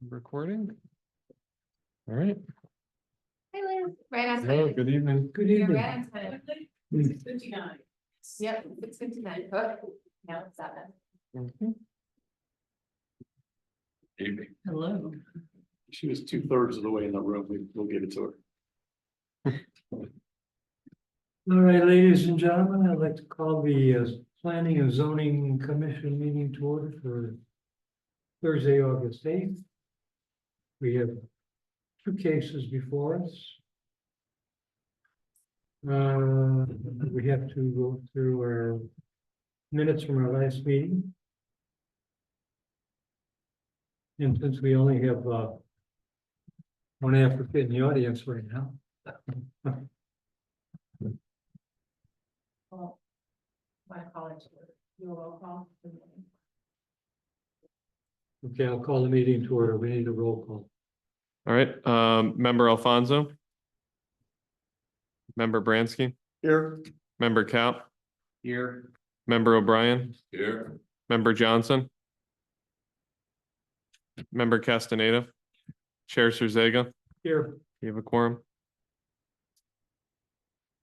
Recording. All right. Hi Liz, right on Hello, time. good evening. Good You're evening. right on time. 6:59. Yep, 6:59. Oh, now it's 7. Mhm. Evening. Hello. She was 2/3 of the way in the room. We'll get it to her. All right, ladies and gentlemen, I'd like to call the Planning and Zoning Commission meeting to order for Thursday, August 8th. We have two cases before us. We have to go through our minutes from our last meeting. And since we only have one applicant in the audience right now. Well, my college, you roll call. Okay, I'll call the meeting to order. We need a roll call. All right, member Alfonso. Member Bransky, Here. member Cap, Here. member O'Brien, Here. member Johnson. Member Castaneda, Chair Zerzaga, Here. you have a quorum.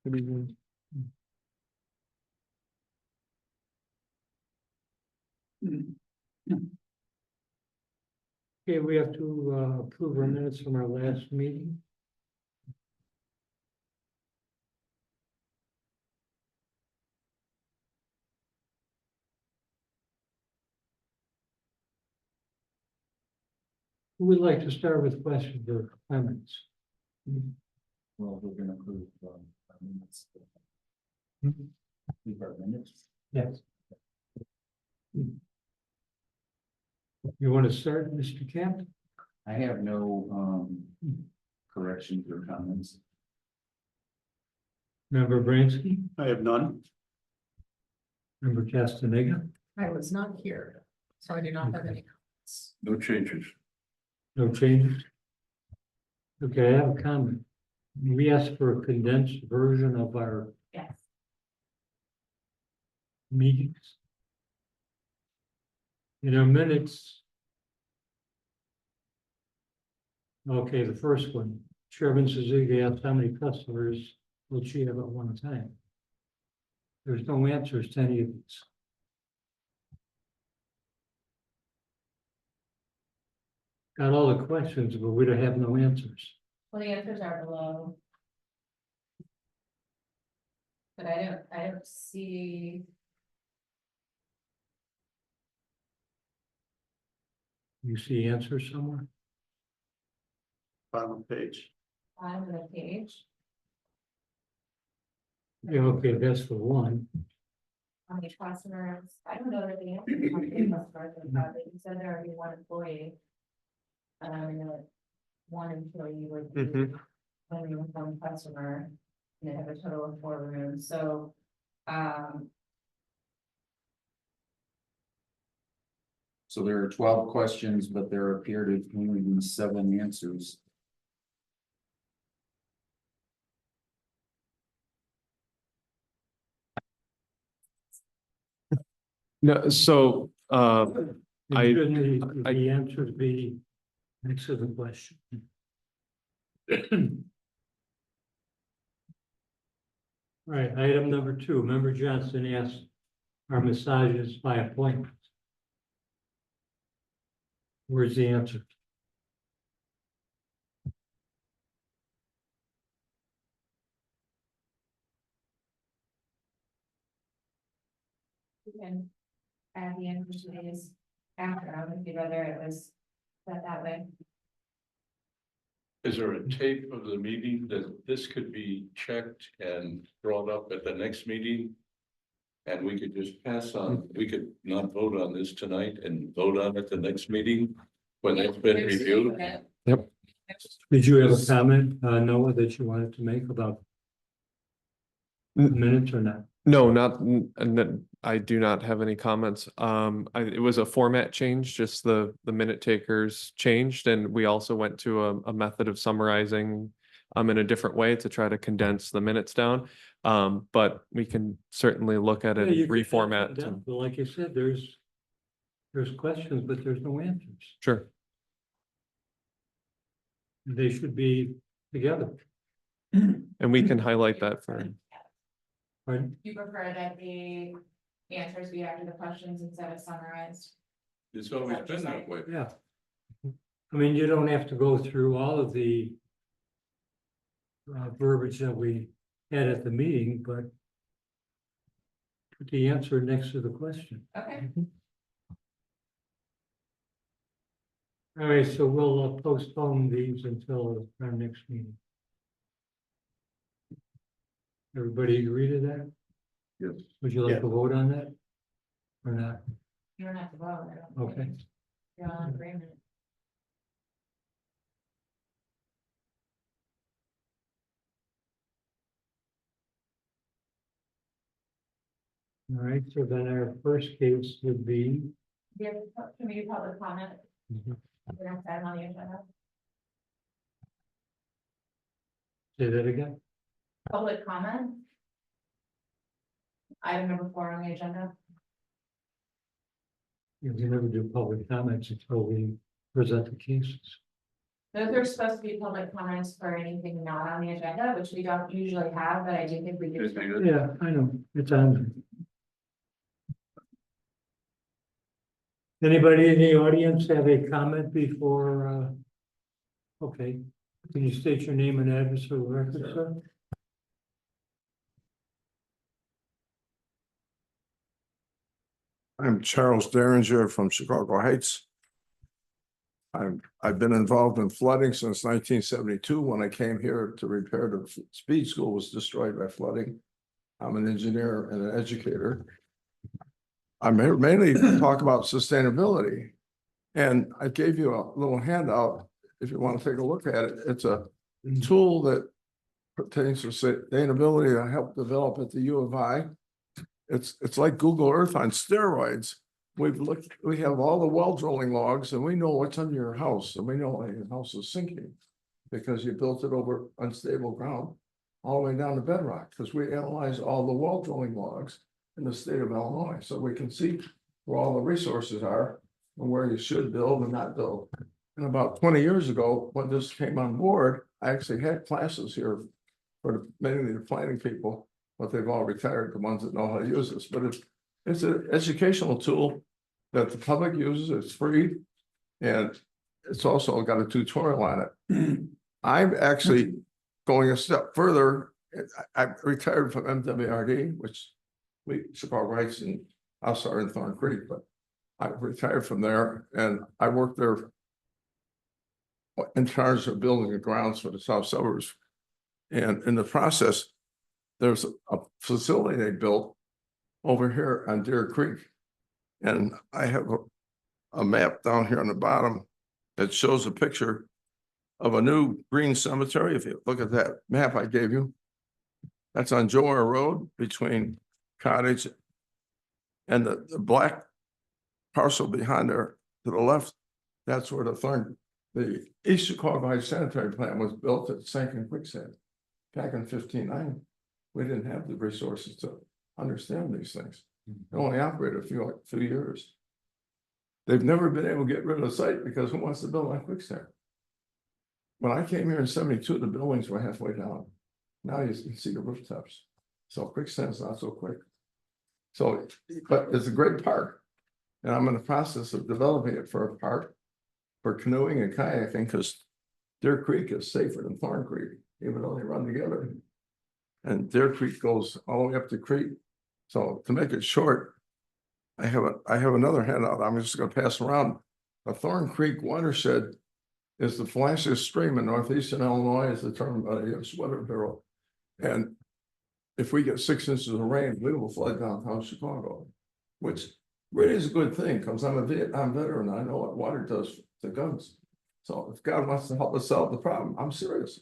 Good evening. Okay, we have to approve our minutes from our last meeting. Who would like to start with questions or comments? Well, we're gonna approve, minutes. Mhm. Leave our minutes. Yes. You want to start, Mr. Camp? I have no corrections or comments. Member Bransky, I have none. member Castaneda, I was not here, so I do not have any comments. No changes. no changes? Okay, I have a comment. We asked for a condensed version of our Yes. meetings. In our minutes. Okay, the first one, Chairman Suzuki asked how many customers will she have at one time? There's no answers to any of these. Got all the questions, but we don't have no answers. Well, the answers are below. But I don't see, You see answers somewhere? Bottom of page. on the page, Yeah, okay, that's the one. how many customers, I don't know that the answer is how many customers, you said there would be one employee. And I know that one employee would be Mhm. only with one customer, and they have a total of 4 rooms, so, So there are 12 questions, but there appear to only be 7 answers. No, so, And I- shouldn't I- the answers be next to the question. All right, item number 2, member Johnson asked, are massages by appointment? Where's the answer? you can add the answers to these after, if you'd rather it was set that way. Is there a tape of the meeting that this could be checked and brought up at the next meeting? And we could just pass on, we could not vote on this tonight and vote on it the next meeting when it's been reviewed? Did you have a comment, Noah, that you wanted to make about minutes or not? no, not, I do not have any comments. It was a format change, just the minute takers changed, and we also went to a method of summarizing in a different way to try to condense the minutes down. But we can certainly look at it, Yeah, you and can reformat. have that, but like you said, there's questions, but there's no answers. Sure. They should be together, And we can highlight that for, right? You prefer that the answers be after the questions instead of summarized? It's always been that way. Yeah. I mean, you don't have to go through all of the verbiage that we had at the meeting, but put the answer next to the question. Okay, All right, so we'll postpone these until our next meeting. Everybody agree to that? Yes. Would you like Yeah. to vote on that? Or not? you don't have to vote. I don't Okay. think. You're all in agreement. All right, so then our first case would be. Yeah, can we do public comment? The next item on the agenda, Say that again? public comment. Item number 4 on the agenda. You can never do public comments until we present the cases. Those are supposed to be public comments for anything not on the agenda, which we don't usually have, but I do think we do. Yeah, I know, it's on there. Anybody in the audience have a comment before, okay, can you state your name and address for the record, sir? I'm Charles Derringer from Chicago Heights. I've been involved in flooding since 1972, when I came here to repair the speed school was destroyed by flooding. I'm an engineer and an educator. I'm here mainly to talk about sustainability. And I gave you a little handout, if you want to take a look at it. It's a tool that pertains to sustainability I helped develop at the U of I. It's like Google Earth on steroids. We have all the well drilling logs, and we know what's under your house, and we know when your house is sinking because you built it over unstable ground all the way down to bedrock, because we analyze all the well drilling logs in the state of Illinois, so we can see where all the resources are and where you should build and not build. And about 20 years ago, when this came on board, I actually had classes here for mainly the planning people, but they've all retired, the ones that know how to use this. But it's an educational tool that the public uses. It's free, and it's also got a tutorial on it. I'm actually going a step further. I retired from MWRD, which Chicago Heights, and I started in Thorn Creek, but I retired from there, and I worked there in charge of building the grounds for the south suburbs. And in the process, there's a facility they built over here on Deer Creek. And I have a map down here on the bottom that shows a picture of a new green cemetery. If you look at that map I gave you, that's on Joar Road between Cottage and the black parcel behind there to the left. That's where the East Chicago Heights sanitary plant was built at sank in quicksand back in 1590. We didn't have the resources to understand these things. They only operated a few years. They've never been able to get rid of the site because who wants to build on quicksand? When I came here in 72, the buildings were halfway down. Now you can see the rooftops. So quicksand's not so quick. So, but it's a great park. And I'm in the process of developing it for a park for canoeing and kayaking, because Deer Creek is safer than Thorn Creek, even though they run together. And Deer Creek goes all the way up to Creek. So to make it short, I have another handout I'm just going to pass around. The Thorn Creek watershed is the flashiest stream in northeastern Illinois, as determined by the U.S. Weather Bureau. And if we get 6 inches of rain, we will flood downtown Chicago, which really is a good thing, because I'm a Vietnam veteran. I know what water does to guns. So if God wants to help us solve the problem, I'm serious.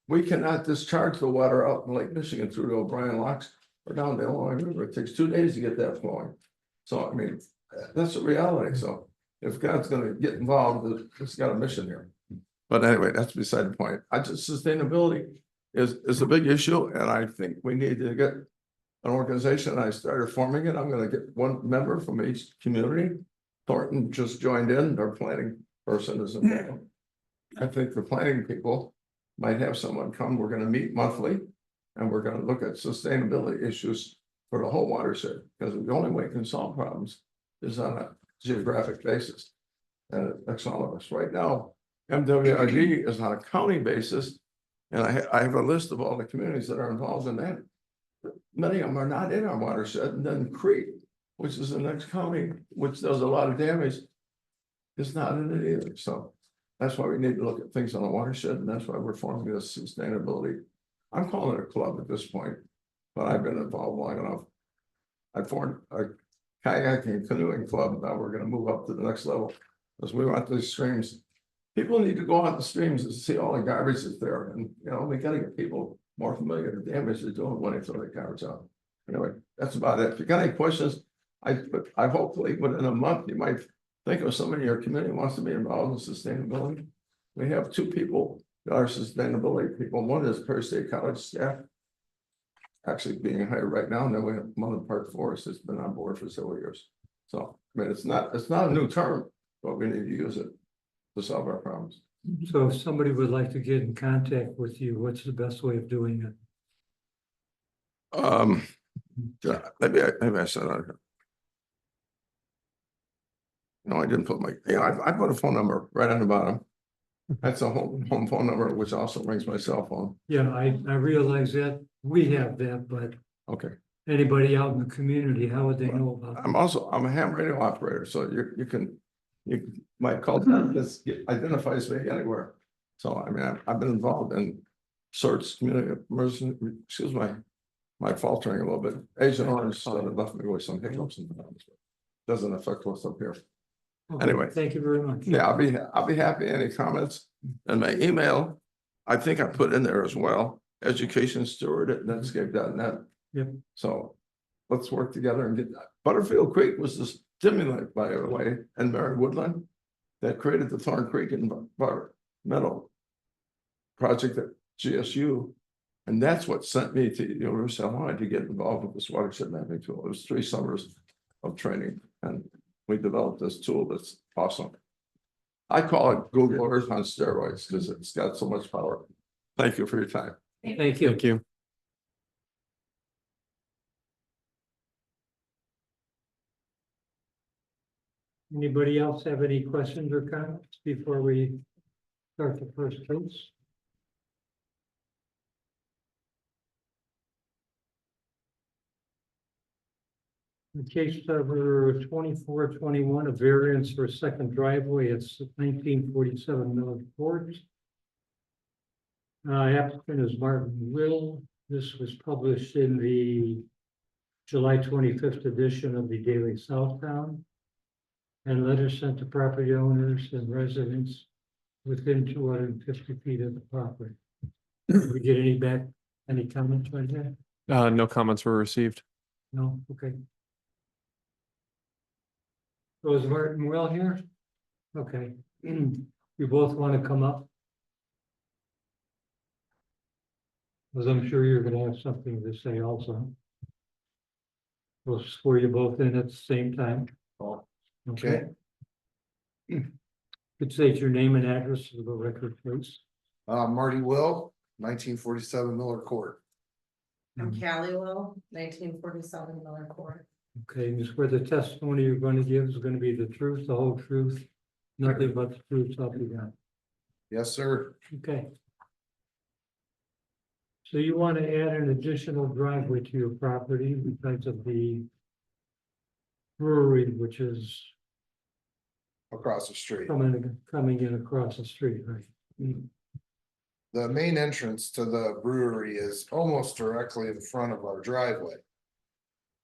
We cannot discharge the water out in Lake Michigan through the O'Brien locks or down the Illinois River. It takes 2 days to get that flowing. So, I mean, that's a reality. So if God's going to get involved, it's got a mission here. But anyway, that's beside the point. Sustainability is a big issue, and I think we need to get an organization. I started forming it. I'm going to get one member from each community. Thornton just joined in. Their planning person is involved. I think the planning people might have someone come, we're gonna meet monthly. And we're gonna look at sustainability issues for the whole watershed, because the only way we can solve problems is on a geographic basis. And that's all of us. Right now, MWRD is on a county basis. And I have a list of all the communities that are involved in that. Many of them are not in our watershed, and then Crete, which is the next county, which does a lot of damage. Is not in it either, so that's why we need to look at things on the watershed, and that's why we're forming this sustainability. I'm calling it a club at this point, but I've been involved long enough. I formed a kayaking canoeing club, now we're gonna move up to the next level, because we want these streams. People need to go out the streams and see all the garbage that's there, and, you know, we gotta get people more familiar with the damage they're doing when they throw their garbage out. Anyway, that's about it. If you got any questions, I hopefully within a month, you might think of somebody in your community who wants to be involved in sustainability. We have two people that are sustainability people. One is Perry State College staff. Actually being hired right now, and then we have Mother Park Forest that's been on board for several years. So, I mean, it's not a new term, but we need to use it to solve our problems. So if somebody would like to get in contact with you, what's the best way of doing it? Yeah, maybe I said that. No, I didn't put I put a phone number right on the bottom. That's a home phone number, which also rings my cell phone. Yeah, I realize that we have that, but Okay, anybody out in the community, how would they know about it? I'm a ham radio operator, so you might call that, this identifies me anywhere. So, I mean, I've been involved in search, community, emergency, excuse my faltering a little bit. Agent Orange left me with some hiccups and problems. Doesn't affect what's up here. Okay, Anyway. thank you very much. Yeah, I'll be happy. Any comments? And my email, I think I put in there as well, educationsteward@netscape.net. Yep. So Let's work together and get that. Butterfield Creek was the stimulant, by the way, and Mary Woodland that created the Thorn Creek environmental project at GSU. And that's what sent me to the University of Hawaii to get involved with this watershed mapping tool. It was 3 summers of training, and we developed this tool that's awesome. I call it Google Earth on steroids because it's got so much power. Thank you for your time. thank you. Thank you. Anybody else have any questions or comments before we start the first case? In case number 2421, a variance for a second driveway, it's 1947 Miller Court. Applicant is Martin Will. This was published in the July 25th edition of the Daily Southtown. And letters sent to property owners and residents within 250 feet of the property. Did we get any comments right there? No comments were received. No, okay. So is Martin Will here? Okay, you both want to come up? Because I'm sure you're gonna have something to say also. We'll swear you both in at the same time. Okay. Could state your name and address for the record, please. Marty Will, 1947 Miller Court. I'm Callie Will, 1947 Miller Court. Okay, and just where the testimony you're going to give is going to be the truth, the whole truth, nothing but the truth, so help you God. Yes, sir. Okay. So you want to add an additional driveway to your property because of the brewery, which is Across the street. coming in across the street, right? The main entrance to the brewery is almost directly in front of our driveway.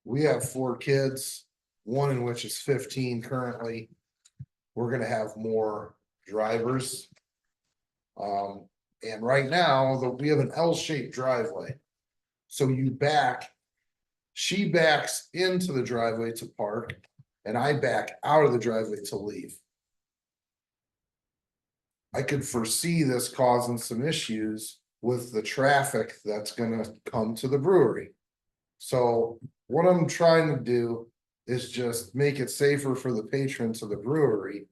We have 4 kids, one in which is 15 currently. We're gonna have more drivers. And right now, we have an L-shaped driveway. So she backs into the driveway to park, and I back out of the driveway to leave. I could foresee this causing some issues with the traffic that's gonna come to the brewery. So what I'm trying to do is just make it safer for the patrons of the brewery.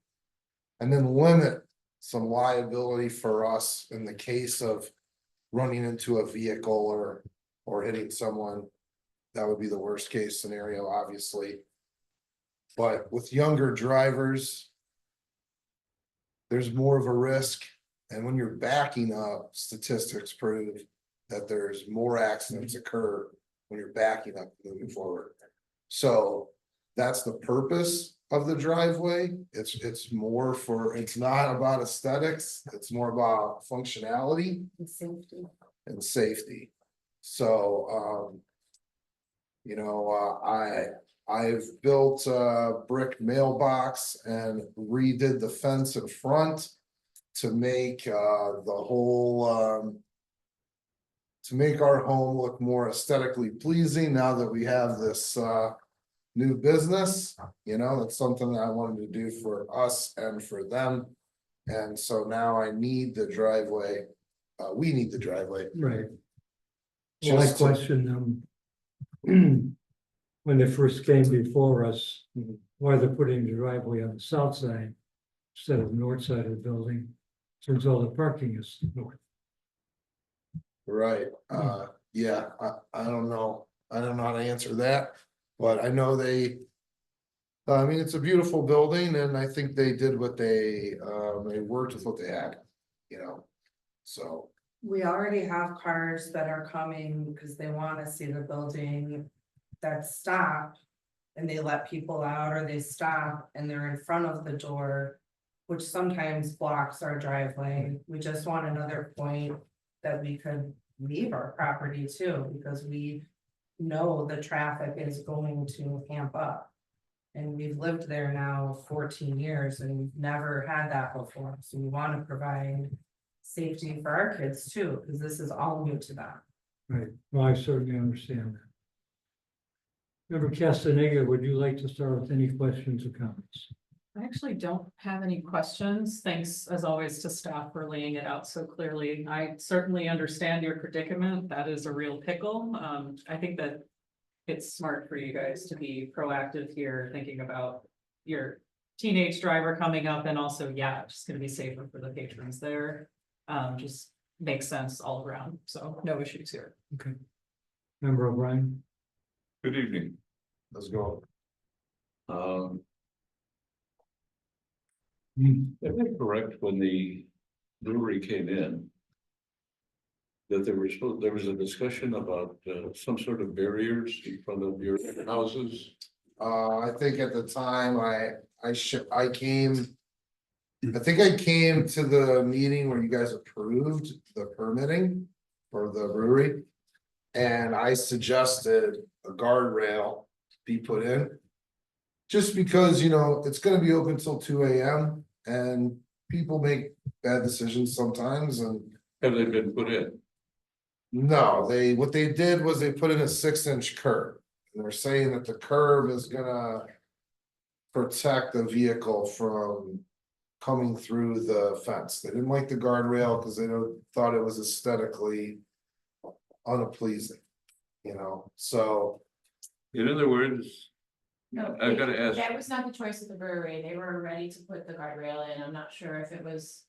And then limit some liability for us in the case of running into a vehicle or hitting someone. That would be the worst case scenario, obviously. But with younger drivers, there's more of a risk, and when you're backing up, statistics prove that there's more accidents occur when you're backing up moving forward. So that's the purpose of the driveway. It's more for, it's not about aesthetics, it's more about functionality And safety. and safety. So, you know, I've built a brick mailbox and redid the fence in front to make, the whole, to make our home look more aesthetically pleasing now that we have this, new business. You know, that's something that I wanted to do for us and for them. And so now I need the driveway, we need the driveway. Right. Well, I Just to- questioned them. When they first came before us, why they're putting the driveway on the south side instead of the north side of the building, since all the parking is north. Right, yeah, I don't know, I don't know how to answer that, but I know they. I mean, it's a beautiful building and I think they did what they worked with what they had, you know, so. We already have cars that are coming because they wanna see the building that stop. And they let people out or they stop and they're in front of the door. Which sometimes blocks our driveway. We just want another point that we could leave our property too, because we know the traffic is going to amp up. And we've lived there now 14 years and we've never had that before, so we want to provide safety for our kids too, because this is all new to them. Right, well, I certainly understand that. Member Castaneda, would you like to start with any questions or comments? I actually don't have any questions. Thanks as always to staff for laying it out so clearly. I certainly understand your predicament. That is a real pickle. I think that it's smart for you guys to be proactive here, thinking about your teenage driver coming up and also, yeah, just gonna be safer for the patrons there. Just makes sense all around. So no issues here. Okay. Member O'Brien? Good evening. Let's go. Am I correct when the brewery came in? That there was a discussion about some sort of barriers in front of your houses? I think at the time I came. I think I came to the meeting where you guys approved the permitting for the brewery. And I suggested a guardrail be put in. Just because, you know, it's gonna be open till 2 AM and people make bad decisions sometimes and. Have they been put in? No, what they did was they put in a 6-inch curb. And they're saying that the curb is gonna protect the vehicle from coming through the fence. They didn't like the guardrail because they thought it was aesthetically unpleasing, you know, so. In other words, No, I've gotta ask- that was not the choice of the brewery. They were ready to put the guardrail in. I'm not sure if it was.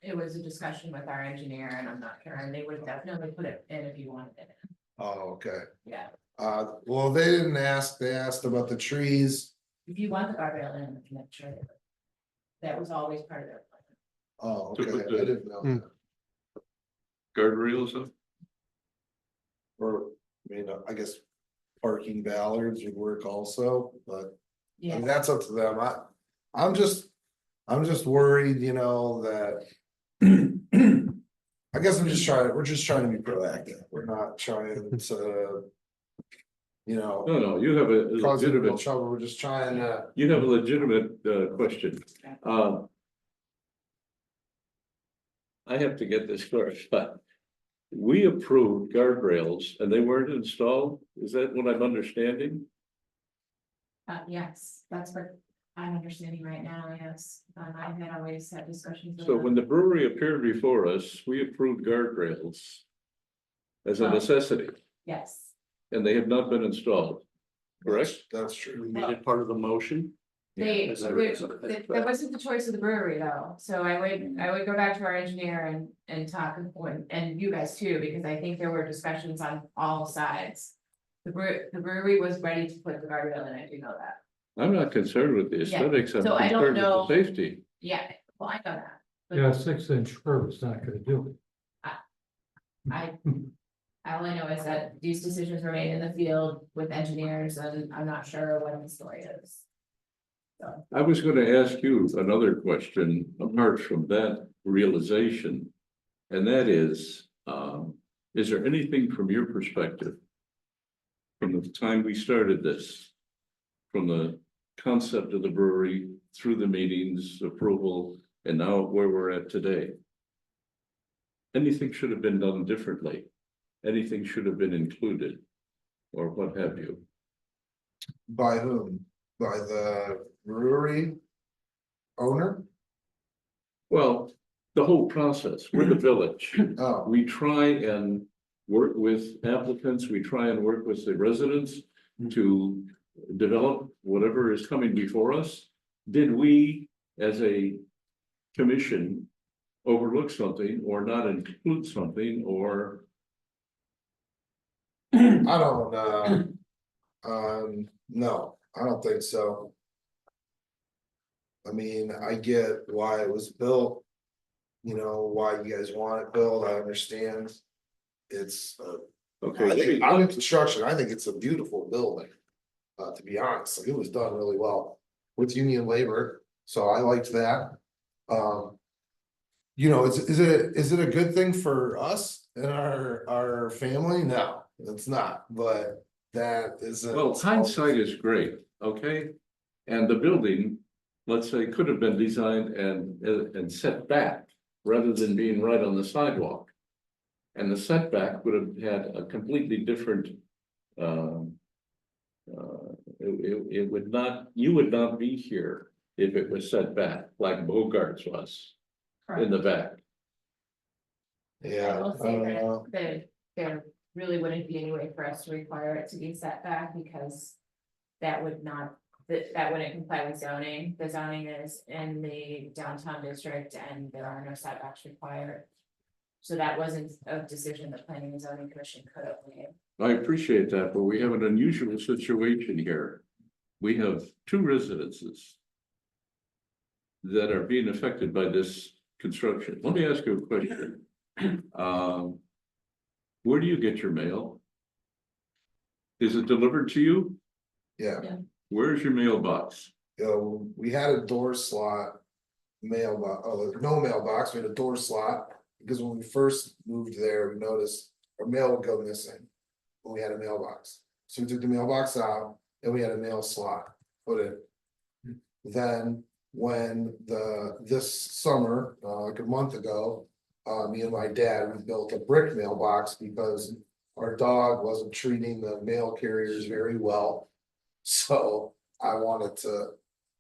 It was a discussion with our engineer and I'm not sure, and they would definitely put it in if you wanted it. Oh, okay. Yeah, Well, they didn't ask, they asked about the trees. if you want the guardrail in, I'm not sure. That was always part of their plan. Oh, To okay, put I the- didn't know Hmm. that. guardrails up? Or, I mean, I guess parking ballards would work also, but. I Yeah, mean, that's up to them. I'm just worried, you know, that. I guess we're just trying to be proactive. We're not trying to. You know, No, you have a cause people legitimate, trouble. We're just trying to. you have a legitimate question. I have to get this clarified. We approved guardrails and they weren't installed? Is that what I'm understanding? yes, that's what I'm understanding right now, yes. I had always had discussions. with So them. when the brewery appeared before us, we approved guardrails as a Well- necessity, Yes, and they have not been installed. Correct? That's true. We made it part of the motion. They, As I- that wasn't the choice of the brewery though, so I would go back to our engineer and talk and you guys too, because I think there were discussions on all sides. The brewery was ready to put the guardrail in, I do know that, I'm not concerned with the Yeah, aesthetics, I'm so I don't concerned with know- the safety. yeah, well, I know that. But Yeah, 6-inch curb is not gonna do I, it. all I know is that these decisions were made in the field with engineers, and I'm not sure what the story is. I was gonna ask you another question apart from that realization. And that is there anything from your perspective? From the time we started this, from the concept of the brewery through the meetings, approval, and now where we're at today? Anything should have been done differently? Anything should have been included? Or what have you? By whom? By the brewery owner? Well, the whole process, we're the village. Oh, We try and work with applicants, we try and work with the residents to develop whatever is coming before us. Did we, as a commission, overlook something or not include something or? I don't, no, I don't think so. I mean, I get why it was built. You know, why you guys want it built, I understand. It's, I Okay, think, I'm in construction, I think it's a beautiful building. To be honest, like, it was done really well with union labor, so I liked that. You know, is it a good thing for us and our family? No, it's not, but that is. well, hindsight is great, okay? And the building, let's say, could have been designed and set back rather than being right on the sidewalk. And the setback would have had a completely different, it would not, you would not be here if it was set back like Bogart's was in the back. Yeah, I will I say don't that, know. there really wouldn't be any way for us to require it to be set back, because that would not, that wouldn't comply with zoning. The zoning is in the downtown district and there are no setbacks required. So that wasn't a decision the planning and zoning commission could have made. I appreciate that, but we have an unusual situation here. We have two residences that are being affected by this construction. Let me ask you a question. Where do you get your mail? Is it delivered to you? Yeah, Where's your mailbox? you know, we had a door slot. Mailbox, no mailbox, we had a door slot, because when we first moved there, we noticed our mail would go missing. When we had a mailbox, so we took the mailbox out and we had a mail slot put in. Then when this summer, like a month ago, me and my dad, we built a brick mailbox because our dog wasn't treating the mail carriers very well. So I wanted to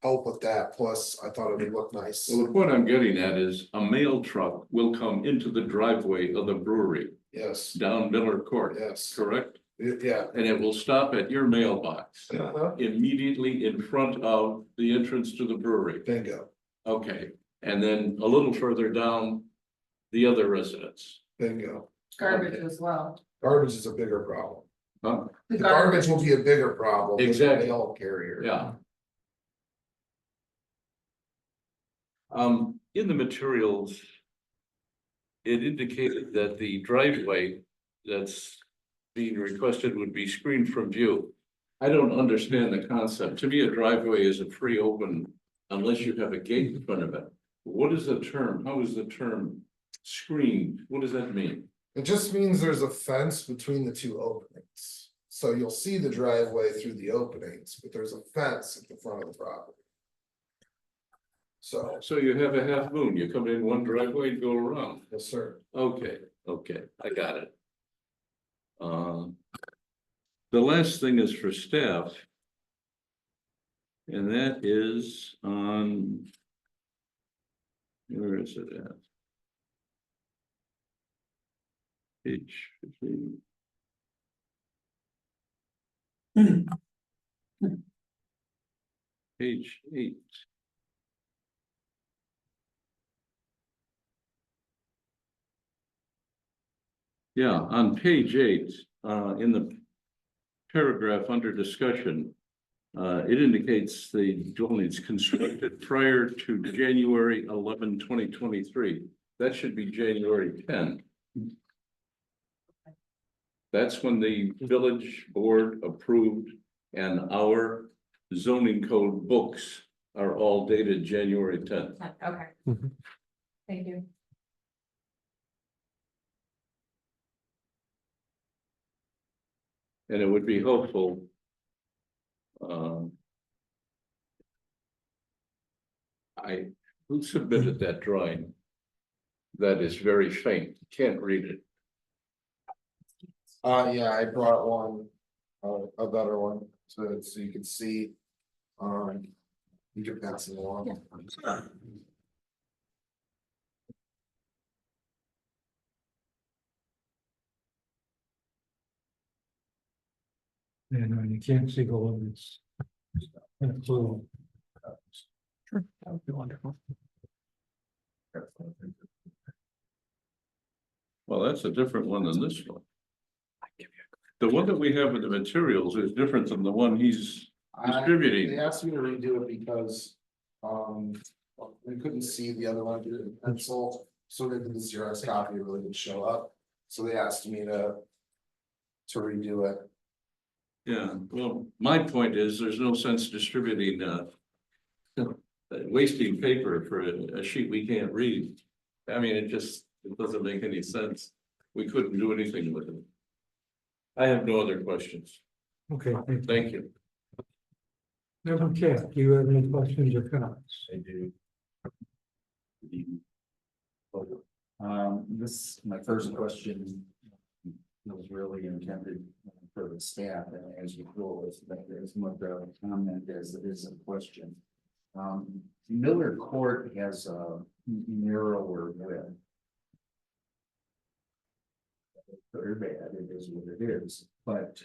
help with that, plus I thought it would look nice. So the point I'm getting at is a mail truck will come into the driveway of the brewery Yes, down Miller Court, yes, correct? yeah. And it will stop at your mailbox Uh-huh. immediately in front of the entrance to the brewery. Bingo, Okay, and then a little further down, the other residence. bingo. Garbage as well. Garbage is a bigger problem. Huh? The garbage will be a bigger problem than the Exactly. mail carrier. Yeah. In the materials. It indicated that the driveway that's being requested would be screened from view. I don't understand the concept. To me, a driveway is a free open unless you have a gate in front of it. What is the term? How is the term screened? What does that mean? It just means there's a fence between the two openings. So you'll see the driveway through the openings, but there's a fence at the front of the property. So, So you have a half moon, you come in one driveway and go around. yes, sir. Okay, I got it. The last thing is for staff. And that is on. Where is it at? Page 15. Page 8. Yeah, on page 8, in the paragraph under discussion, it indicates the dwelling is constructed prior to January 11, 2023. That should be January 10. That's when the village board approved, and our zoning code books are all dated January 10th. Okay. Mhm. Thank you. And it would be helpful. Who submitted that drawing? That is very faint, can't read it. Yeah, I brought one, a better one, so you can see. You can pass it along. And you can't see the limits. And so, Sure, that would be wonderful. Well, that's a different one than this one. The one that we have with the materials is different than the one he's distributing. They asked me to redo it because, we couldn't see the other one in pencil, so they did the Xerox copy, it really didn't show up. So they asked me to redo it. Yeah, well, my point is, there's no sense distributing, wasting paper for a sheet we can't read. I mean, it doesn't make any sense. We couldn't do anything with it. I have no other questions. okay, Thank you. okay, do you have any questions or comments? I do. My first question was really intended for the staff, and as usual, as much a comment as it is a question. Miller Court has a narrower width. Good or bad, it is what it is, but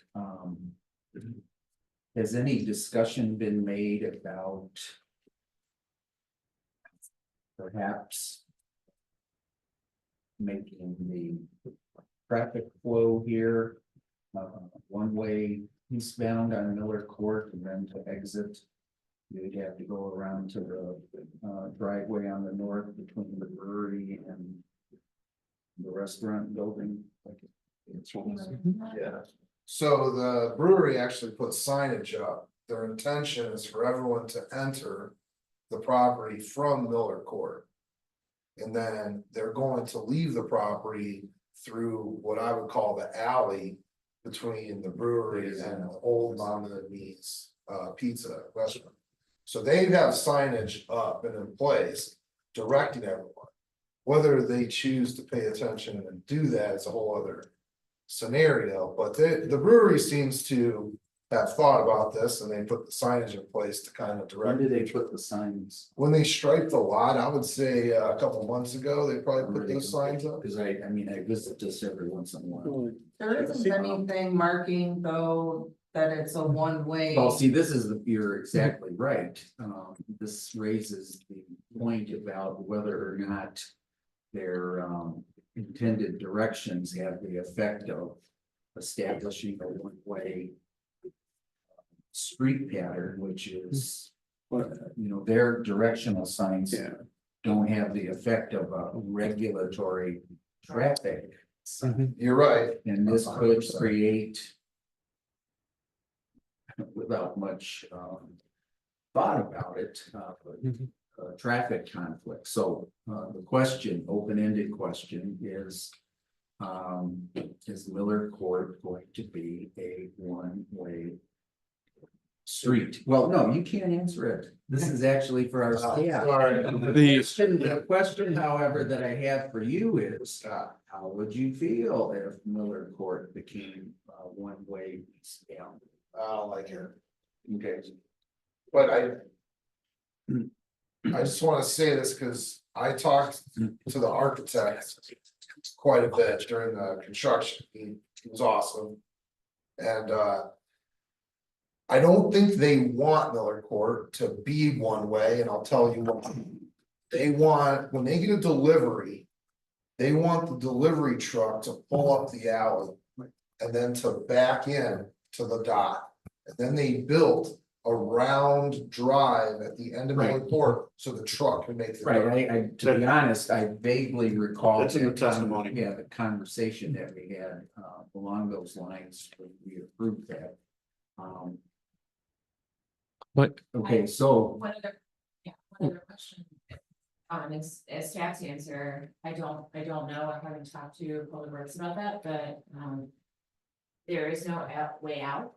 has any discussion been made about perhaps making the traffic flow here one way eastbound on Miller Court, and then to exit you'd have to go around to the driveway on the north between the brewery and the restaurant building? Yeah. So the brewery actually put signage up. Their intention is for everyone to enter the property from Miller Court. And then they're going to leave the property through what I would call the alley between the brewery and the old Mama and Me's pizza restaurant. So they have signage up and in place directing everyone. Whether they choose to pay attention and do that is a whole other scenario, but the brewery seems to have thought about this and they put the signage in place to kind of When direct. do they put the signs? When they striped the lot, I would say a couple months ago, they probably put those signs up. Because I mean, I visit this every once in a while. There isn't anything marking though that it's a one-way. Well, see, you're exactly right. This raises the point about whether or not their intended directions have the effect of establishing a one-way street pattern, which is, their directional signs don't have the effect of a regulatory traffic sign. You're right. And this could 100%. create, without much thought about it, traffic conflict. So the question, open-ended question is Miller Court going to be a one-way street? Well, no, you can't answer it. This is actually for our staff. Sorry. The question, however, that I have for you is, how would you feel if Miller Court became one-way eastbound? I don't like it, Okay. but I just wanna say this because I talked to the architect quite a bit during the construction. He was awesome. And I don't think they want Miller Court to be one way, and I'll tell you what. They want, when they get a delivery. They want the delivery truck to pull up the alley. And then to back in to the dock. And then they built a round drive at the end of Miller Right. Court, so the truck can make. the Right, to be honest, I vaguely recall. That's in the that con- testimony. Yeah, the conversation that we had, along those lines, when we approved that. But Okay, so, One other question. As staff's answer, I don't know, I haven't talked to Public Works about that, but, there is no way out.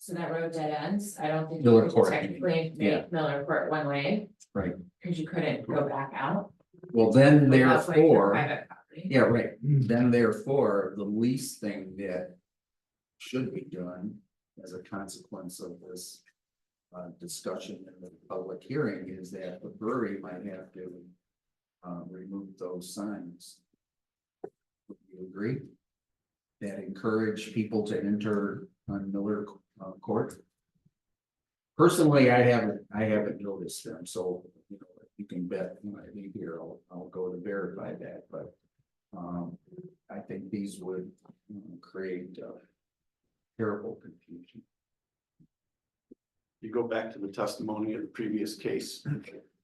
So that road dead ends, I don't think you Miller could Court, technically yeah. make Miller Court one way. Right. Cause you couldn't go back out. well, then without going through therefore, private property. yeah, right, then therefore, the least thing that. Should be done as a consequence of this. Discussion in the public hearing is that the brewery might have to. Remove those signs. Would you agree? That encourage people to enter on Miller Court? Personally, I haven't noticed them, so, you know, you can bet when I leave here, I'll go to verify that, but. I think these would create terrible confusion. You go back to the testimony of the previous case.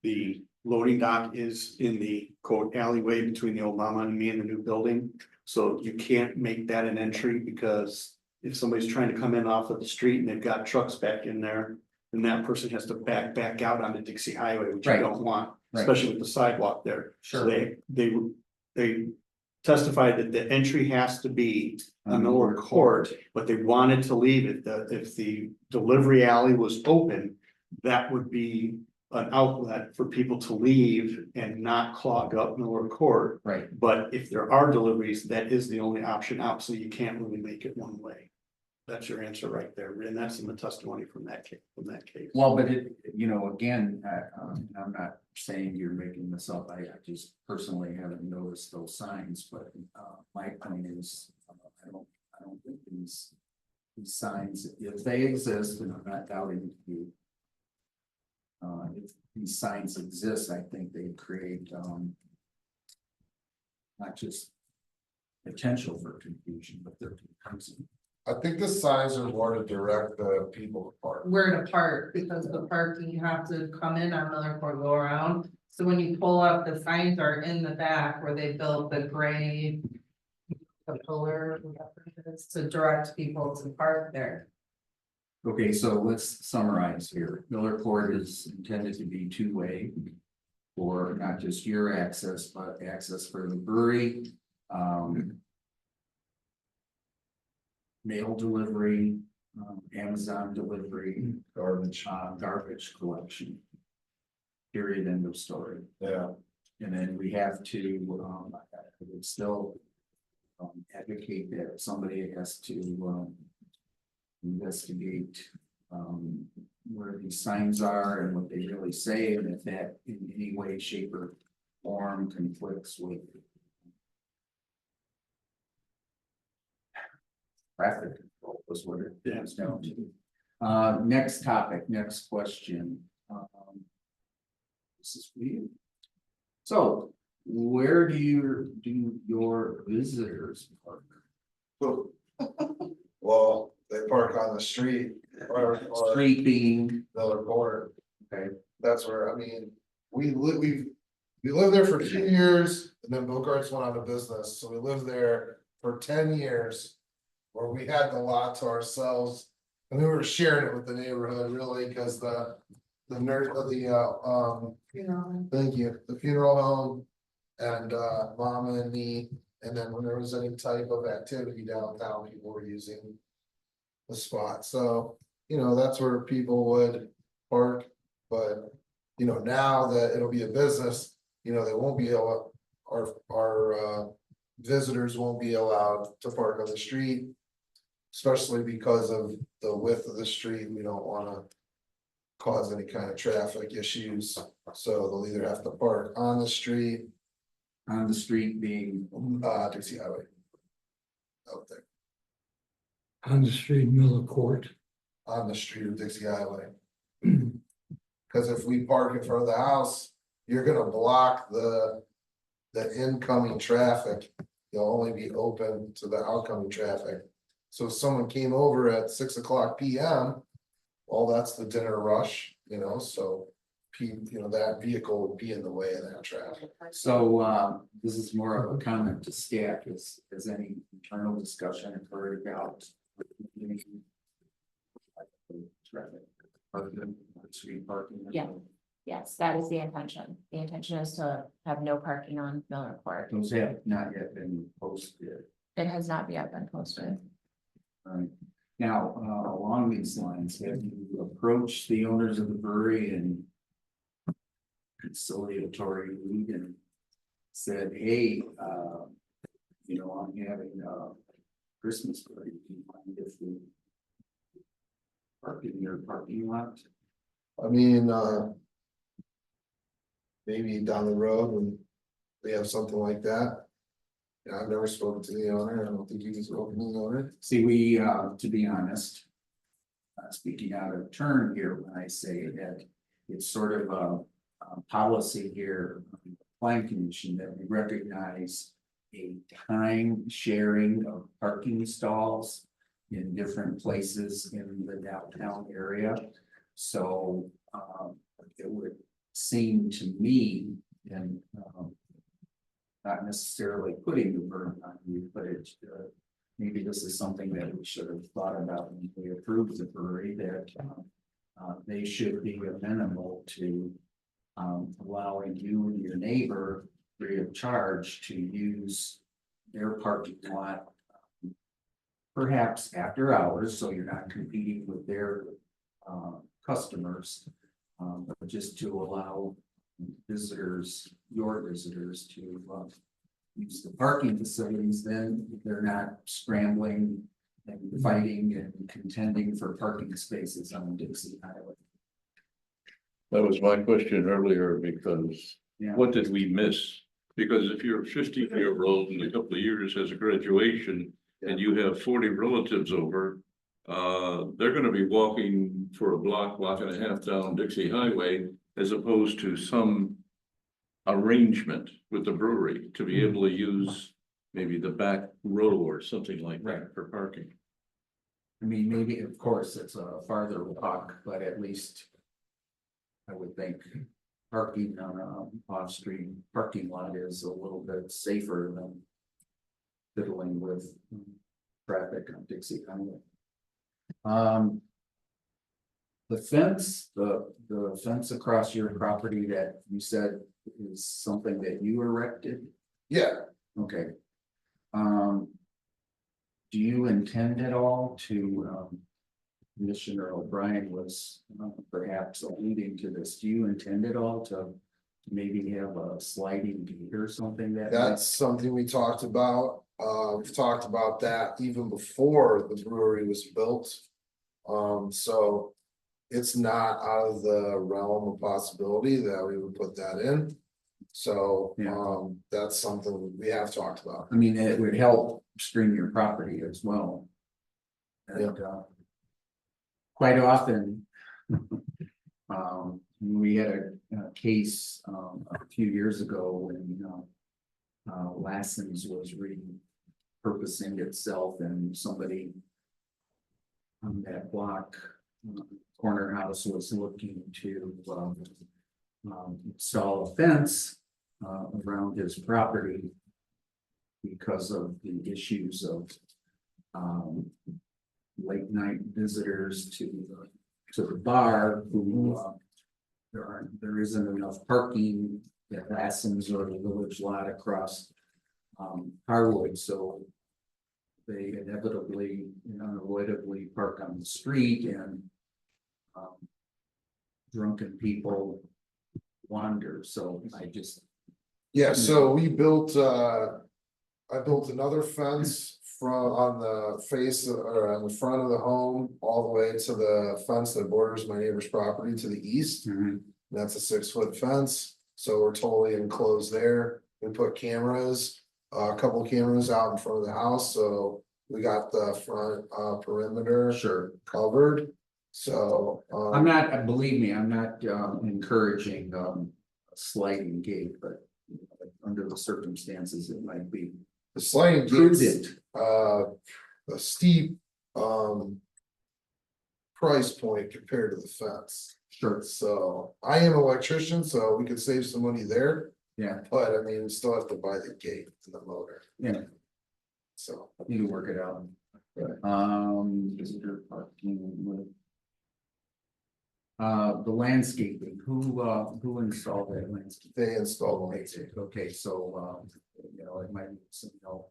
The loading dock is in the quote alleyway between the old mama and me and the new building. So you can't make that an entry because if somebody's trying to come in off of the street and they've got trucks back in there. Then that person has to back out onto Dixie Highway, which you Right. don't want, Right. especially with the sidewalk there. So Sure. they testified that the entry has to be on Miller Court, but they wanted to leave it, that if the delivery alley was open, that would be an outlet for people to leave and not clog up Miller Court. Right, But if there are deliveries, that is the only option out, so you can't really make it one way. That's your answer right there, and that's in the testimony from that case, well, but again, I'm not saying you're making this up, I just personally haven't noticed those signs, but, my point is, I don't think these signs, if they exist, and I'm not doubting you. If these signs exist, I think they create, not just potential for confusion, but they're confusing. I think the signs are more to direct the people to park. Where to park, because the parking, you have to come in on Miller Court, go around. So when you pull up, the signs are in the back where they built the gray. The pillar, whatever it is, to direct people to park there. Okay, so let's summarize here. Miller Court is intended to be two-way. For not just your access, but access for the brewery. Mail delivery, Amazon delivery, garbage collection. Period, end of story. Yeah. And then we have to, I would still. Advocate that somebody has to, investigate, where these signs are and what they really say, and if that in any way, shape, or form conflicts with. Traffic control was what it comes down to. Next topic, next question. This is for you. So, where do your visitors park? Well, they park on the street or Street being, Miller Court. okay, That's where, I mean, we lived there for 2 years and then Bogarts went out of business, so we lived there for 10 years. Where we had the lot to ourselves and we were sharing it with the neighborhood really, cause the thank you, the funeral home. And mama and me, and then when there was any type of activity downtown, people were using. The spot, so, that's where people would park, but, now that it'll be a business, they won't be able. Our visitors won't be allowed to park on the street. Especially because of the width of the street, we don't wanna. Cause any kind of traffic issues, so they'll either have to park on the street. on the street being, Dixie Highway. Out there. On the street, Miller Court. on the street of Dixie Highway. Cause if we park in front of the house, you're gonna block the incoming traffic. You'll only be open to the outgoing traffic. So if someone came over at 6 o'clock PM, well, that's the dinner rush, you know, so. That vehicle would be in the way of that traffic. So, this is more of a comment to staff, is any internal discussion occurred about? Traffic, parking, street parking? Yeah. Yes, that is the intention. The intention is to have no parking on Miller Court. Those have not yet been posted. It has not yet been posted. Right. Now, along these lines, have you approached the owners of the brewery and conciliatory lead and said, hey, I'm having a Christmas party, do you mind if we park in your parking lot? I mean, maybe down the road when we have something like that. Yeah, I've never spoken to the owner. I don't think you've spoken to the owner. See, we, to be honest, speaking out of turn here when I say that it's sort of a policy here, Plan Commission, that we recognize a time sharing of parking stalls in different places in the downtown area. So, it would seem to me, and, not necessarily putting the burden on you, but it, maybe this is something that we should have thought about when we approved the brewery, that, they should be amenable to, allowing you and your neighbor free of charge to use their parking lot. Perhaps after hours, so you're not competing with their, customers. But just to allow visitors, your visitors to, use the parking facilities, then they're not scrambling and fighting and contending for parking spaces on Dixie Highway. That was my question earlier, because Yeah. what did we miss? Because if you're a 50-year-old in a couple of years has a graduation and you have 40 relatives over, they're gonna be walking for a block and a half down Dixie Highway, as opposed to some arrangement with the brewery to be able to use maybe the back row or something like that for parking. I mean, maybe, of course, it's a farther walk, but at least I would think parking on a off-street parking lot is a little bit safer than fiddling with traffic on Dixie Highway. The fence, the fence across your property that you said is something that you erected? Yeah, Okay. Do you intend at all to, Commissioner O'Brien was perhaps alluding to this, do you intend at all to maybe have a sliding gate or something that? that's something we talked about. We've talked about that even before the brewery was built. So it's not out of the realm of possibility that we would put that in. So, Yeah. that's something we have talked about. I mean, it would help screen your property as well. And, quite often. We had a case, a few years ago when, Lassen's was repurposing itself and somebody on that block, corner house was looking to, install a fence, around his property because of the issues of, late night visitors to the bar who, there isn't enough parking at Lassen's or the village lot across, Harwood, so they inevitably and unavoidably park on the street, and drunken people wander, so I just. Yeah, so we built, I built another fence on the face or on the front of the home, all the way to the fence that borders my neighbor's property to the east. That's a 6-foot fence, so we're totally enclosed there. We put cameras, a couple cameras out in front of the house, so we got the front perimeter Sure. covered. So, I'm not, believe me, I'm not encouraging a sliding gate, but under the circumstances, it might be the sliding gates, prudent. a steep, price point compared to the fence. Sure. So I am an electrician, so we could save some money there, Yeah, but I mean, we still have to buy the gate and the motor, yeah, so. you can work it out. Visitor parking with. The landscaping, who installed that landscape? They install the lights. Okay, so, it might need some help.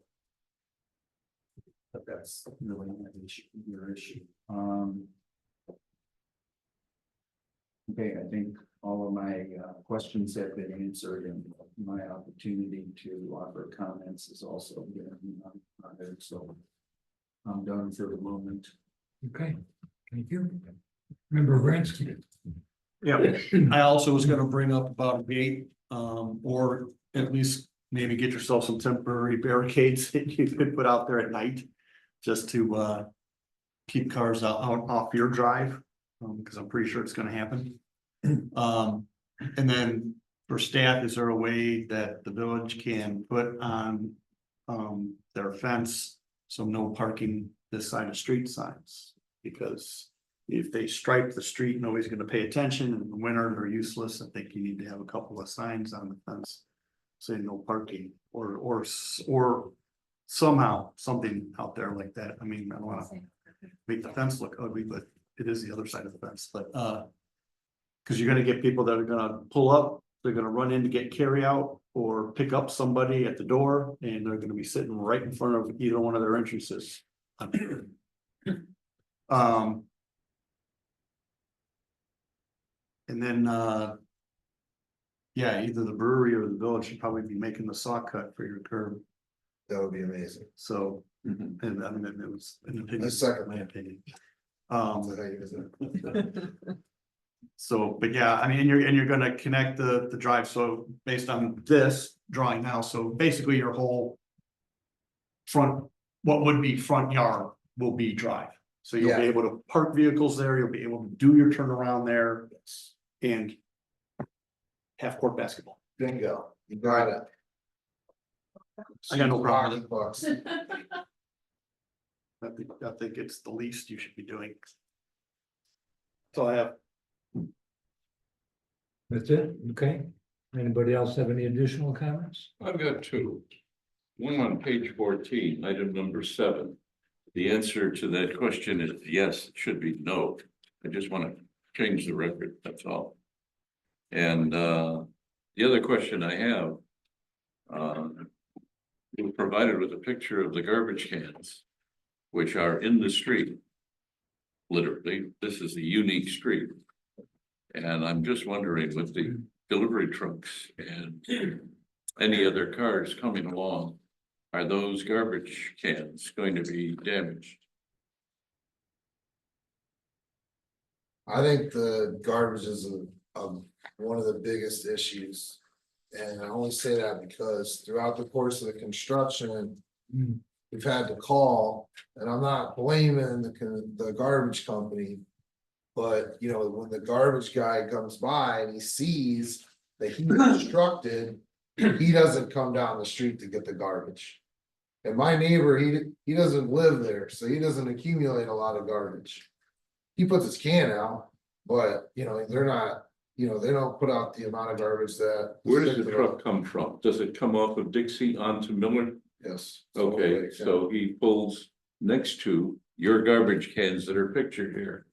But that's really not your issue. Okay, I think all of my questions have been answered, and my opportunity to offer comments is also been honored, so I'm done for the moment. Okay, thank you. Member Bransky. Yeah, I also was gonna bring up about a gate, or at least maybe get yourself some temporary barricades that you could put out there at night. Just to keep cars out off your drive, because I'm pretty sure it's gonna happen. And then for staff, is there a way that the village can put on their fence? So no parking this side of street signs, because if they stripe the street, nobody's gonna pay attention. In the winter, they're useless. I think you need to have a couple of signs on the fence saying no parking, or somehow something out there like that. I mean, I don't wanna make the fence look ugly, but it is the other side of the fence, but cause you're gonna get people that are gonna pull up, they're gonna run in to get carry out or pick up somebody at the door, and they're gonna be sitting right in front of either one of their entrances. And then, yeah, either the brewery or the village should probably be making the saw cut for your curb, That would be amazing. so, and I mean, it was an opinion, I second my that. opinion. Is that how you visit? So, but yeah, I mean, and you're gonna connect the drive, so based on this drawing now, so basically your whole. Front, what would be front yard will be drive, so you'll be Yeah. able to park vehicles there, you'll be able to do your turnaround there. And. Half court basketball. Bingo, you got it. I got no problem with it. Bucks. I think it's the least you should be doing. So I have. That's it, okay. Anybody else have any additional comments? I've got two. One on page 14, item number 7. The answer to that question is yes, it should be no. I just want to change the record, that's all. And the other question I have, we were provided with a picture of the garbage cans, which are in the street. Literally, this is a unique street. And I'm just wondering, with the delivery trucks and any other cars coming along, are those garbage cans going to be damaged? I think the garbage is one of the biggest issues. And I only say that because throughout the course of the construction. We've had to call, and I'm not blaming the garbage company. But, you know, when the garbage guy comes by and he sees that he constructed, he doesn't come down the street to get the garbage. And my neighbor, he doesn't live there, so he doesn't accumulate a lot of garbage. He puts his can out, but you know, they're not, you know, they don't put out the amount of garbage that. Where does the truck come from? Does it come off of Dixie onto Miller? Yes. Okay, so he pulls next to your garbage cans that are pictured here.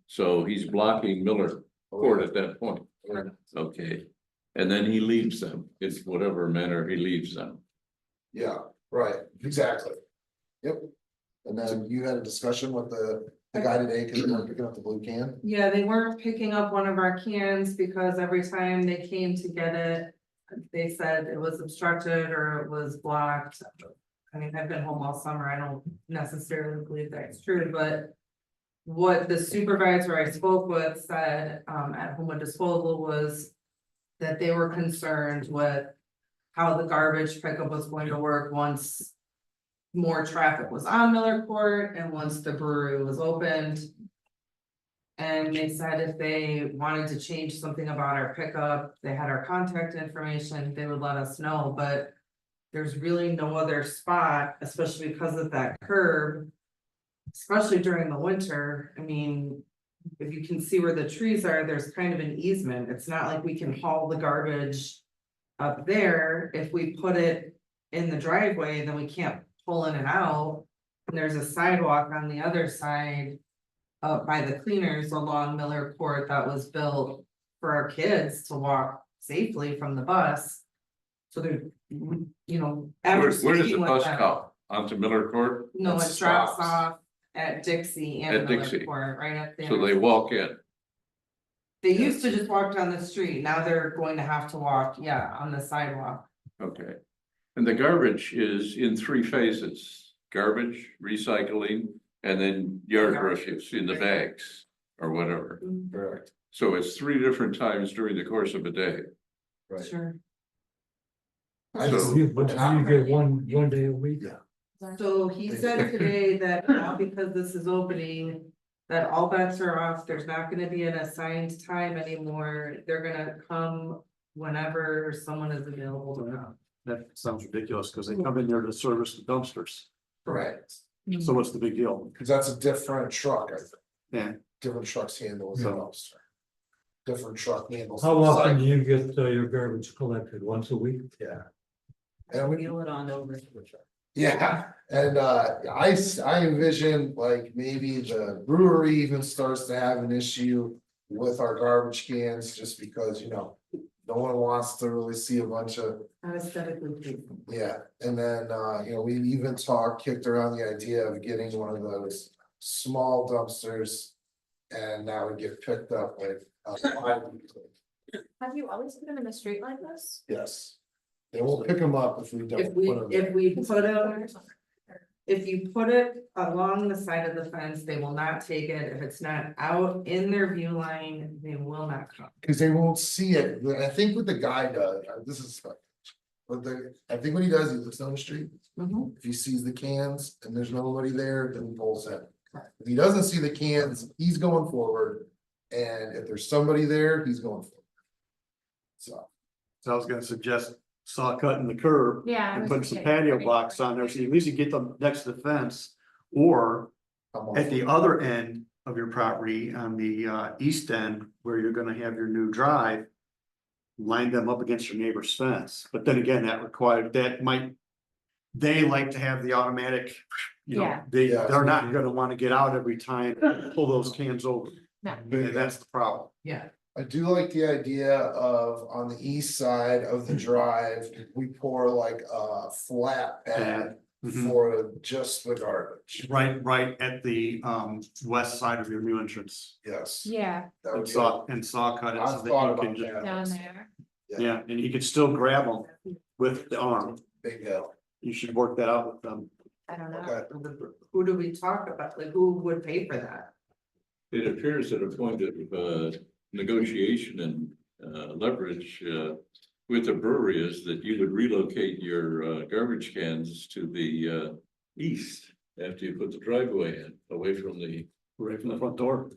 So he's blocking Miller Court at that point. Okay, and then he leaves them, in whatever manner he leaves them. Yeah, right, exactly. Yep. And then you had a discussion with the guy today, cause they weren't picking up the blue can. Yeah, they weren't picking up one of our cans because every time they came to get it, they said it was obstructed or it was blocked. I mean, I've been home all summer, I don't necessarily believe that's true, but. What the supervisor I spoke with said, at Homewood Disposal was. That they were concerned with how the garbage pickup was going to work once. More traffic was on Miller Court and once the brewery was opened. And they said if they wanted to change something about our pickup, they had our contact information, they would let us know, but. There's really no other spot, especially because of that curb. Especially during the winter, I mean, if you can see where the trees are, there's kind of an easement, it's not like we can haul the garbage. Up there, if we put it in the driveway, then we can't pull in and out. And there's a sidewalk on the other side. Up by the cleaners along Miller Court that was built for our kids to walk safely from the bus. So there, you know, after Where does the speaking with bus them, come? Onto Miller Court? no, It it drops stops. off at Dixie At and Miller Dixie. Court, right up there. So they walk in. They used to just walk down the street, now they're going to have to walk, yeah, on the sidewalk. Okay. And the garbage is in 3 phases, garbage, recycling, and then yard refuse in the bags or whatever. Correct. So it's 3 different times during the course of a day. Right. Sure. I just, So- You get one day a week? Yeah. So he said today that now because this is opening, that all bets are off, there's not gonna be an assigned time anymore, they're gonna come whenever someone is available to come. That sounds ridiculous, because they come in there to service the dumpsters, right, so what's the big deal? because that's a different truck, I think. Yeah. Different trucks handle the Yeah. dumpster. Different truck handles. How the often do side. you get your garbage collected? Once a week? Yeah. And we, Wheel it on over. yeah, and I envision like maybe the brewery even starts to have an issue with our garbage cans, just because, you know. No one wants to really see a bunch of, Aesthetically pleasing. yeah, and then, you know, we even kicked around the idea of getting one of those small dumpsters. And that would get picked up like, bi-weekly. Have you always put them in the street like this? Yes. They won't pick them up if we If don't we, put them. if we put them, if you put it along the side of the fence, they will not take it, if it's not out in their view line, they will not come. Cause they won't see it, I think what the guy does, this is. But I think what he does, he looks on the street, if he sees the cans and there's nobody there, then he pulls in. If he doesn't see the cans, he's going forward, and if there's somebody there, he's going forward. So, So I was gonna suggest saw cutting the curb Yeah. I and was putting some thinking- patio blocks on there, so you at least you get them next to the fence. Or I'm all at the for it. other end of your property, on the east end, where you're gonna have your new drive. Line them up against your neighbor's fence, but then again, that might. They like to have the automatic, you know, Yeah. Yeah. they're not gonna wanna get out every time, and pull those cans over. No. And that's the problem. Yeah. I do like the idea of on the east side of the drive, we pour like a flat pad. Mhm. For just the garbage, Right at the west side of your new entrance. yes. Yeah, That And would saw cut it I've so that thought you can about just, that. down there. yeah, and you can still grab them with the arm. Big deal, You should work that out with them. I don't know. okay, Who do we talk about, like, who would pay for that? It appears at a point of negotiation and leverage with the brewery is that you would relocate your garbage cans to the east after you put the driveway in, away from Right from the front door.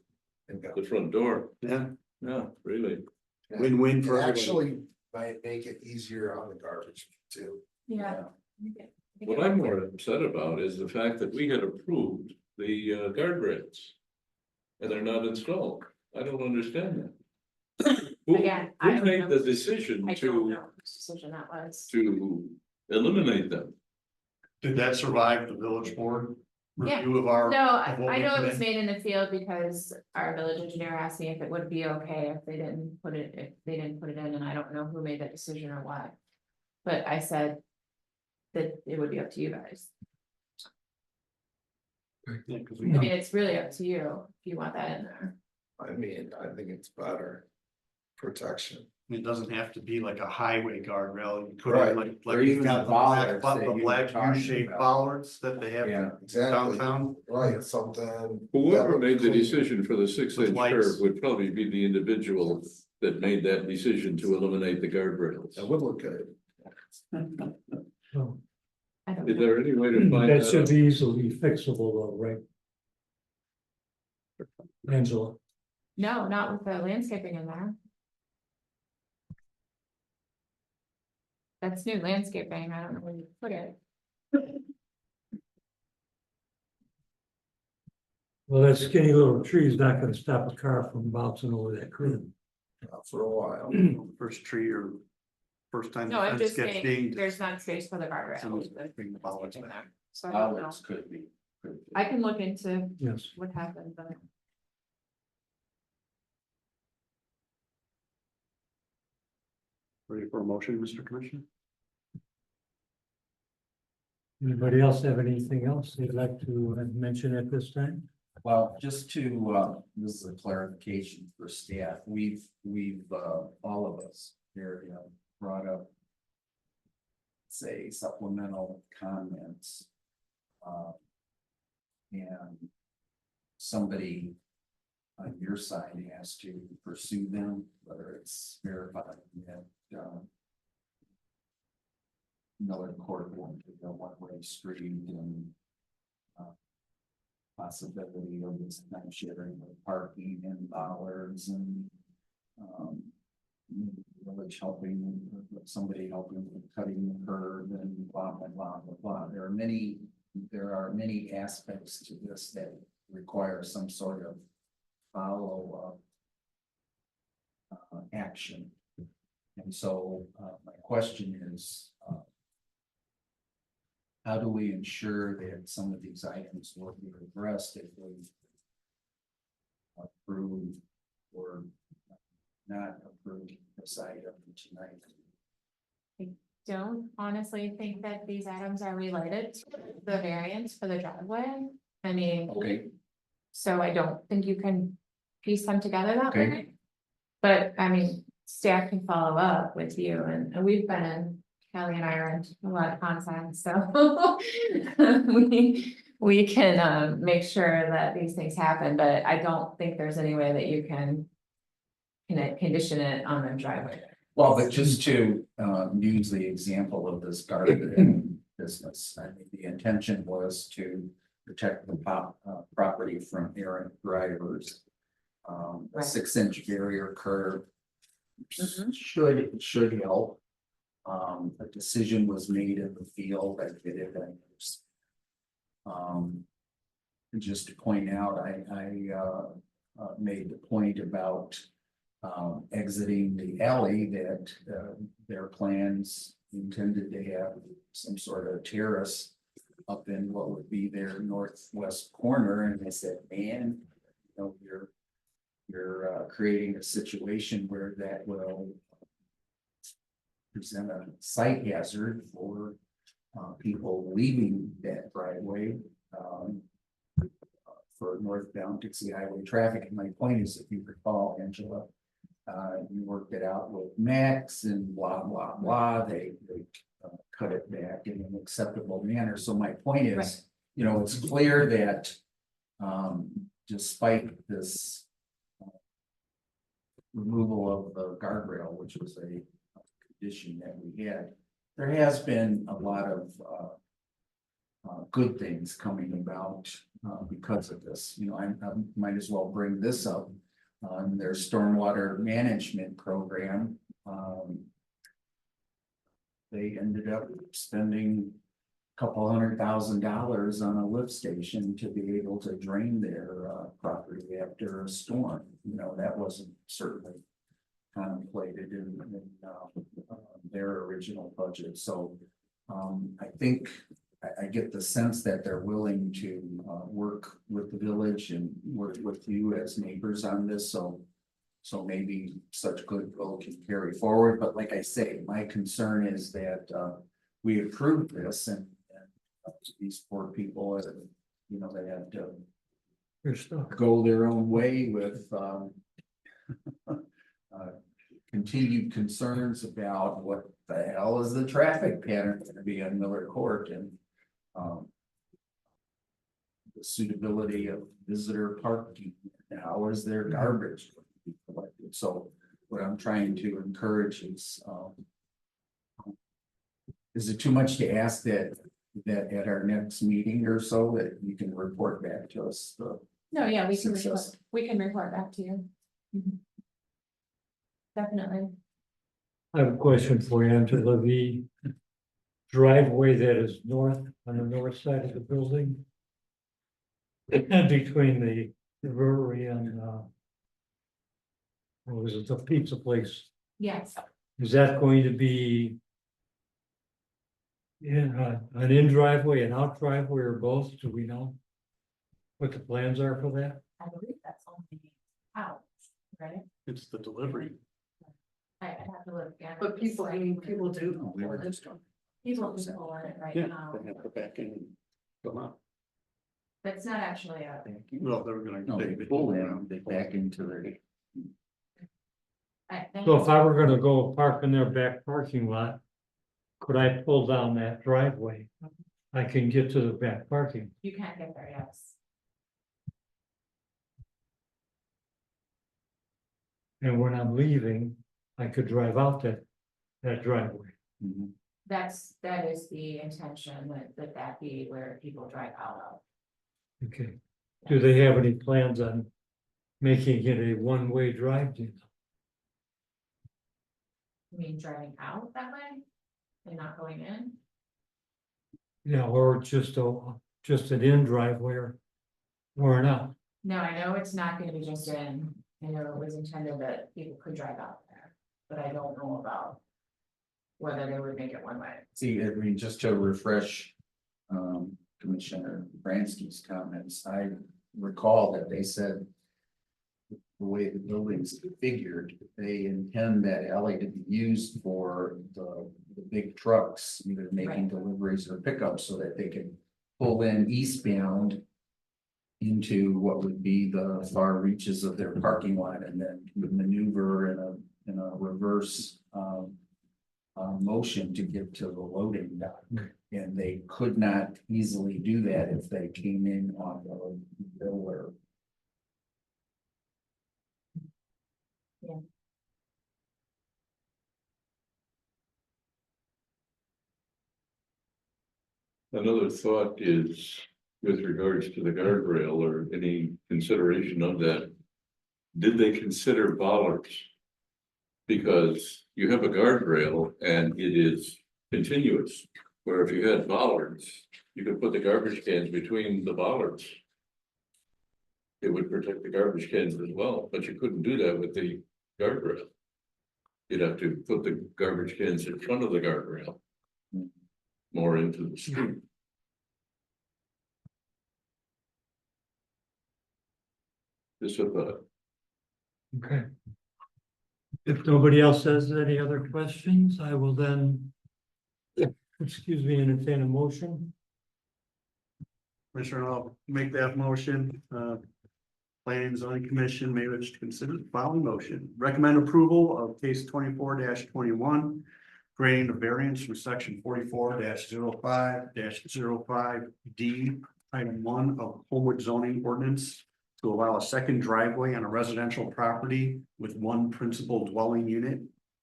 bingo. the front door. Yeah, Yeah, really. win-win It for everybody. actually might make it easier on the garbage too. Yeah. What I'm more upset about is the fact that we had approved the guardrails. And they're not installed. I don't understand that. Who Again, I don't made know. the decision I don't to know whose decision that was. eliminate them? Did that survive the village board Yeah. review of our? No, of what I we know put it was in? made in the field because our village engineer asked me if it would be okay if they didn't put it, in, and I don't know who made that decision or why. But I said that it would be up to you guys. Yeah, 'cause I we- mean, it's really up to you if you want that in there. I mean, I think it's better. Protection. It doesn't have to be like a highway guardrail, you could Right. have like Or you've even got the bollards that the you black were talking U-shaped about. bollards that they have Yeah. Exactly, downtown. right, something. Whoever that made the would clean- decision for the 6-inch lights. curve would probably be the individual that made that decision to eliminate the guardrails. That would look good. Oh, I don't Is know. there any way to find That that should out? be easily fixable though, right? Angela, No, not with the landscaping in there. That's new landscaping, I don't know where you put it. Well, that skinny little tree is not gonna stop a car from bouncing over that curb. For a while. First tree or first time. No, I'm fence just gets saying, dinged, there's not space for the guardrail. someone's bring the bollards in back. there. So I don't know. Bollards could be. I can look into Yes. what happened, but. Ready for a motion, Mr. Commissioner? Anybody else have anything else they'd like to mention at this time? Well, just to, this is a clarification for staff, we've, all of us here, brought up. Say supplemental comments. And somebody on your side has to pursue them, whether it's verified that, Miller Court going to go one-way street and possibility of this kind of sharing of parking and bollards and village helping, somebody helping with cutting the curb and blah, blah, blah, blah, blah. There are many aspects to this that require some sort of follow-up action. And so my question is, how do we ensure that some of these items will be addressed if we approve or not approve this item tonight? Don't honestly think that these items are related to the variance for the driveway. I mean. Okay. So I don't think you can piece them together that Okay. way. But I mean, staff can follow up with you and we've been in, Kelly and I are in a lot of contact, so. We can make sure that these things happen, but I don't think there's any way that you can. Condition it on the driveway. Well, but just to use the example of this garden business, I mean, the intention was to protect the property from errant drivers. A Right. 6-inch barrier curb Mhm. should help. A decision was made in the field, I get it. Just to point out, I made the point about exiting the alley that their plans intended to have some sort of terrace up in what would be their northwest corner, and I said, man, you're creating a situation where that will present a site hazard for people leaving that driveway for northbound Dixie Highway traffic. And my point is, if you recall, Angela, you worked it out with Max and blah, blah, blah. They cut it back in an acceptable manner. So my point Right. is, it's clear that despite this removal of the guardrail, which was a condition that we had, there has been a lot of good things coming about because of this. I might as well bring this up. Their stormwater management program. They ended up spending a couple $100,000 on a lift station to be able to drain their property after a storm. That wasn't certainly contemplated in their original budget. So I think I get the sense that they're willing to work with the village and work with you as neighbors on this. So maybe such goodwill can carry forward. But like I say, my concern is that we approved this and these poor people, they have to You're stuck. go their own way with continued concerns about what the hell is the traffic pattern going to be on Miller Court and the suitability of visitor parking. And how is their garbage going to be collected? So what I'm trying to encourage is it too much to ask that at our next meeting or so that you can report back to us? No, yeah, we can Success. report back to you. Definitely. I have a question for you, Angela. The driveway that is north, on the north side of the building. Between the brewery and, what was it, the pizza place? Yes, Is that going to be? Yeah, an in driveway, an out driveway, or both? Do we know? What the plans are for that? I believe that's only out, right? It's the delivery. I have to look again. But people, I mean, people do. No, we were just talking. People just pull in it right Yeah, now. they have to back in and come out. That's not actually a, Well, they were gonna. No, they pull in, they back into their. I think. So if I were gonna go park in their back parking lot. Could I pull down that driveway? I can get to the back parking. You can't get there, yes. And when I'm leaving, I could drive out that driveway. Mhm. That is the intention, that be where people drive out of. Okay. Do they have any plans on making it a one-way drive? Do you know? You mean driving out that way and not going in? Yeah, or just an in driveway or not? No, I know it's not gonna be just in, I know it was intended that people could drive out there, but I don't know about. Whether they would make it one way. See, I mean, just to refresh, Commissioner Bransky's comments, I recall that they said. The way the building's configured, they intend that alley to be used for the big trucks, either making Right. deliveries or pickups, so that they can pull in eastbound. Into what would be the far reaches of their parking lot and then maneuver in a reverse, motion to get to the loading dock. And they could not easily do that if they came in on the Miller. Another thought is with regards to the guardrail or any consideration of that. Did they consider bollards? Because you have a guardrail and it is continuous, where if you had bollards, you could put the garbage cans between the bollards. It would protect the garbage cans as well, but you couldn't do that with the guardrail. You'd have to put the garbage cans in front of the guardrail. More into the street. Just a thought. Okay. If nobody else has any other questions, I will then. Excuse me, entertain a motion. Commissioner, I'll make that motion. Planning and Zoning Commission may wish to consider the following motion. Recommend approval of case 24-21. Granting a variance from section 44-05-05 D, item 1 of Homewood zoning ordinance. To allow a second driveway on a residential property with one principal dwelling unit.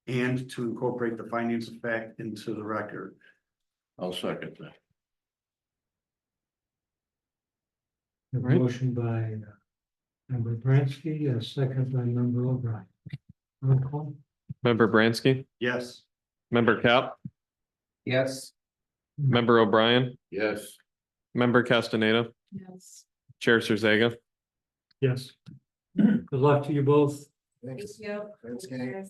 And to incorporate the findings of fact into the record. I'll second that. A Right. motion by member Bransky, a second by member O'Brien. Roll call. Member Bransky, Yes. member Cap, Yes. member O'Brien, Yes. member Castaneda, Yes. Chair Surzaga. Yes. Good luck to you both. Thanks. you. Thanks, gang.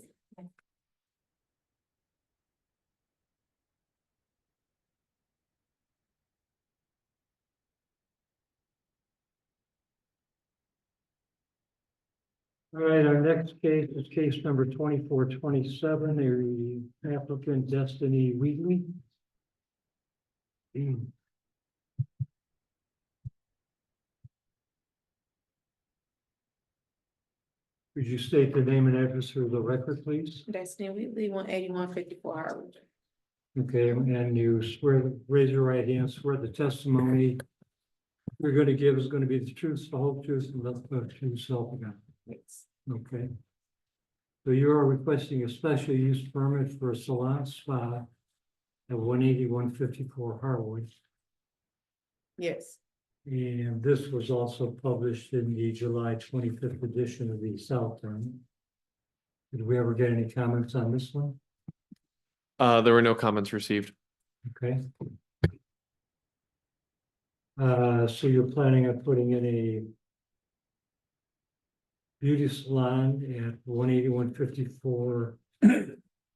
All right, our next case is case number 2427, the applicant Destiny Wheatley. Could you state the name and address for the record, please? Destiny Wheatley, 18154 Harwood. Okay, and you swear, raise your right hand, swear the testimony you're going to give is going to be the truth, the whole truth, and nothing but the truth, so help you God. Yes. Okay. So you are requesting a special use permit for a salon spa at 18154 Harwood. Yes. And this was also published in the July 25th edition of the South Turn. Did we ever get any comments on this one? There were no comments received. Okay. So you're planning on putting in a beauty salon at 18154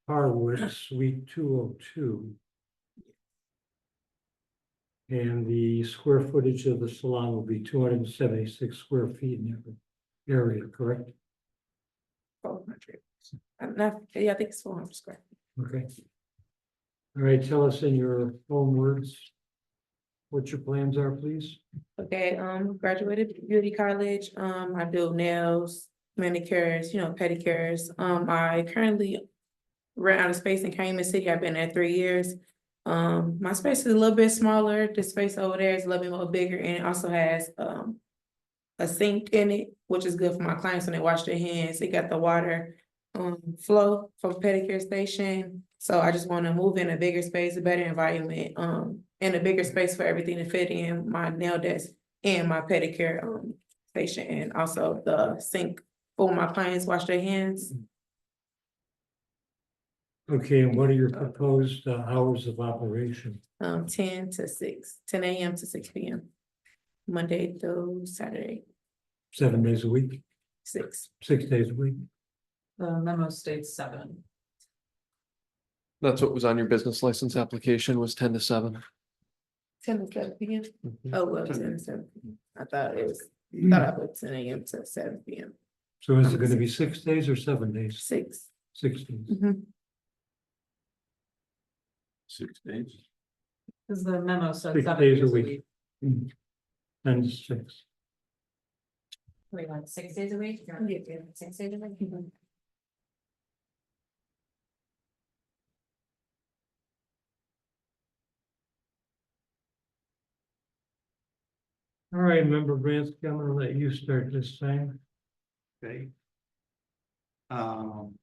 Harwood, Suite 202. And the square footage of the salon will be 276 square feet in every area, correct? 400. I'm not, yeah, I think it's 400 square. Okay. All right, tell us in your own words what your plans are, please. Okay, graduated beauty college, I do nails, manicures, pedicures. I currently rent out of space in Cayman City. I've been there 3 years. My space is a little bit smaller. The space over there is a little bit more bigger and it also has a sink in it, which is good for my clients when they wash their hands. It got the water flow from pedicure station. So I just want to move in a bigger space, a better environment, and a bigger space for everything to fit in, my nail desk and my pedicure station, and also the sink for when my clients wash their hands. Okay, and what are your proposed hours of operation? 10 to 6, 10 a.m. to 6 p.m. Monday through Saturday, 7 days a week, 6. 6 days a week? The memo states 7. That's what was on your business license application was 10 to 7. 10 to 7 p.m. Mhm. Oh, well, 10 to 7 p.m. I thought I put 10 a.m. to 7 p.m. So is it gonna be 6 days or 7 days? 6. 6 days. Mhm. 6 days. Cause the memo said 6 days a week. 10 to 6. We want 6 days a week? Yeah. 6 days a week? All right, Member Bransky, I'm gonna let you start this time. Okay. I'm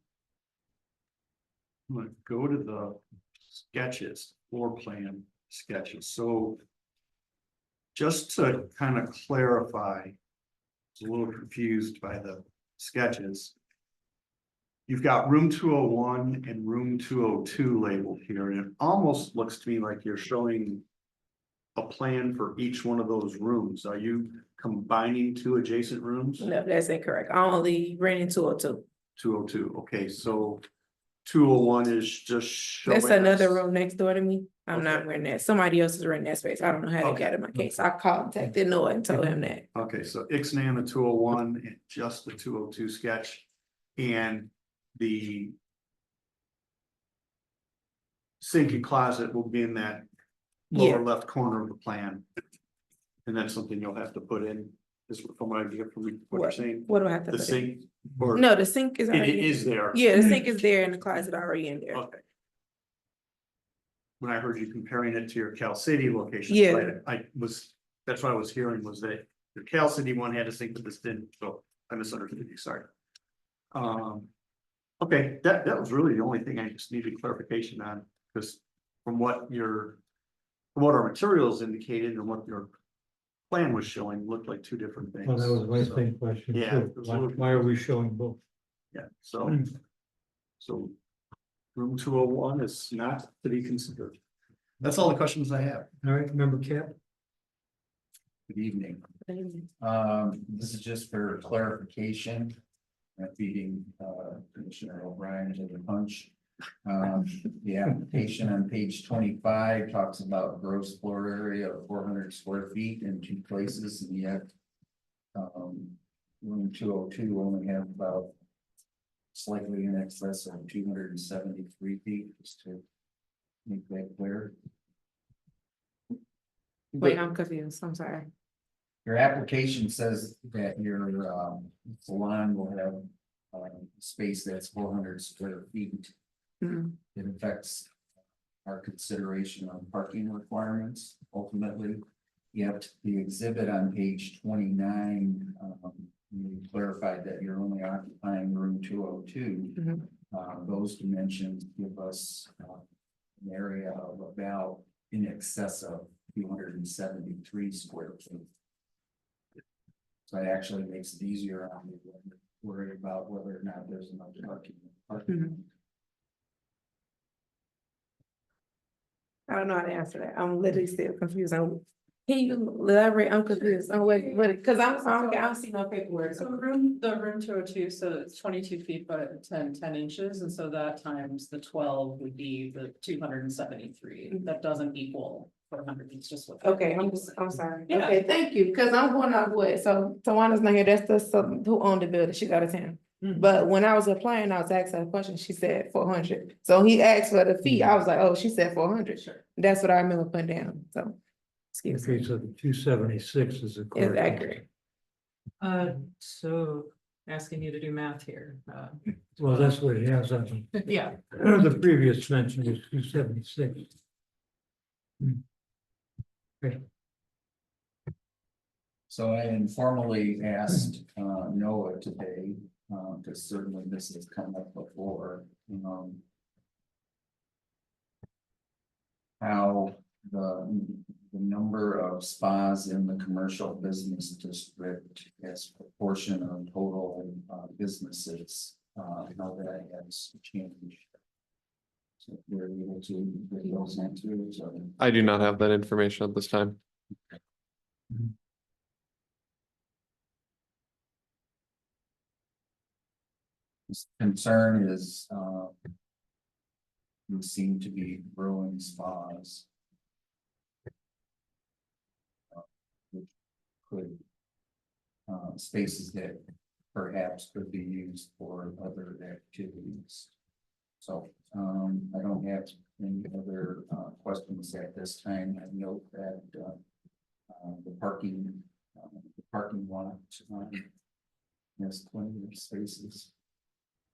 gonna go to the sketches, floor plan sketches, so. Just to kind of clarify, I was a little confused by the sketches. You've got room 201 and room 202 labeled here, and it almost looks to me like you're showing a plan for each one of those rooms. Are you combining two adjacent rooms? No, that's incorrect. I only ran into 202. 202, okay, so 201 is just showing. That's another us- room next door to me. I'm not Okay. renting that. Somebody else is renting that space. I don't know how they Okay. got in my case. I contacted Noah and told him that. Okay, so Ixnan, the 201, and just the 202 sketch, and the sink and closet will be in that lower Yeah. left corner of the plan. And that's something you'll have to put in, is from what I get from what you're saying, What do I have to the put in? sink, or No, the sink is it already. is there. Yeah, the sink is there and the closet already in there. Okay. When I heard you comparing it to your Cal City location. Yeah. That's what I was hearing was that the Cal City one had a sink, but this didn't, so I misunderstood you, sorry. Okay, that was really the only thing I just needed clarification on, because from what our materials indicated and what your plan was showing, looked like two different things. Well, that was my So, same question. Yeah, too. it was a Why little- why are we showing both? Yeah, so room 201 is not to be considered. That's all the questions I have. All right, Member Cap? Good evening. This is just for clarification. Feeding Commissioner O'Brien to the punch. The application on page 25 talks about gross floor area of 400 square feet in 2 places, and yet. Room 202 only have about slightly in excess of 273 feet, just to make that clear. Wait, I'm confused. I'm sorry. Your application says that your salon will have space that's 400 square feet. Mhm. It affects our consideration on parking requirements ultimately. Yet the exhibit on page 29, you clarified that you're only occupying room 202. Mhm. Those dimensions give us an area of about in excess of 273 square feet. So it actually makes it easier on me to worry about whether or not there's enough parking. I don't know how to answer that. I'm literally still confused. Can you elaborate? I'm confused. I'm cause I don't see no paperwork. So the room 202, so it's 22 feet by 10 inches, and so that times the 12 would be the 273. That doesn't equal 400, it's just what. Okay, I'm sorry. Yeah. Okay, thank you, cause I'm going off what, so Tawana's not here, that's who owned the building, she got a town. Mhm. But when I was applying, I was asking her a question, she said 400, so he asked for the fee, I was like, oh, she said 400. Sure. That's what I remember putting down, so. Excuse Okay, me, so the 276 is the it's correct. accurate. So asking you to do math here. Well, that's what it has on Yeah. the previous mention was 276. So I informally asked Noah today, because certainly this has come up before. How the number of spas in the commercial business district as proportion of total businesses, how that has changed. So if you're able to get those answers, I do not have that information at this time. This concern is, we seem to be growing spas. Which could, spaces that perhaps could be used for other activities. So, I don't have any other, questions at this time. I note that, the parking lot, has plenty of spaces.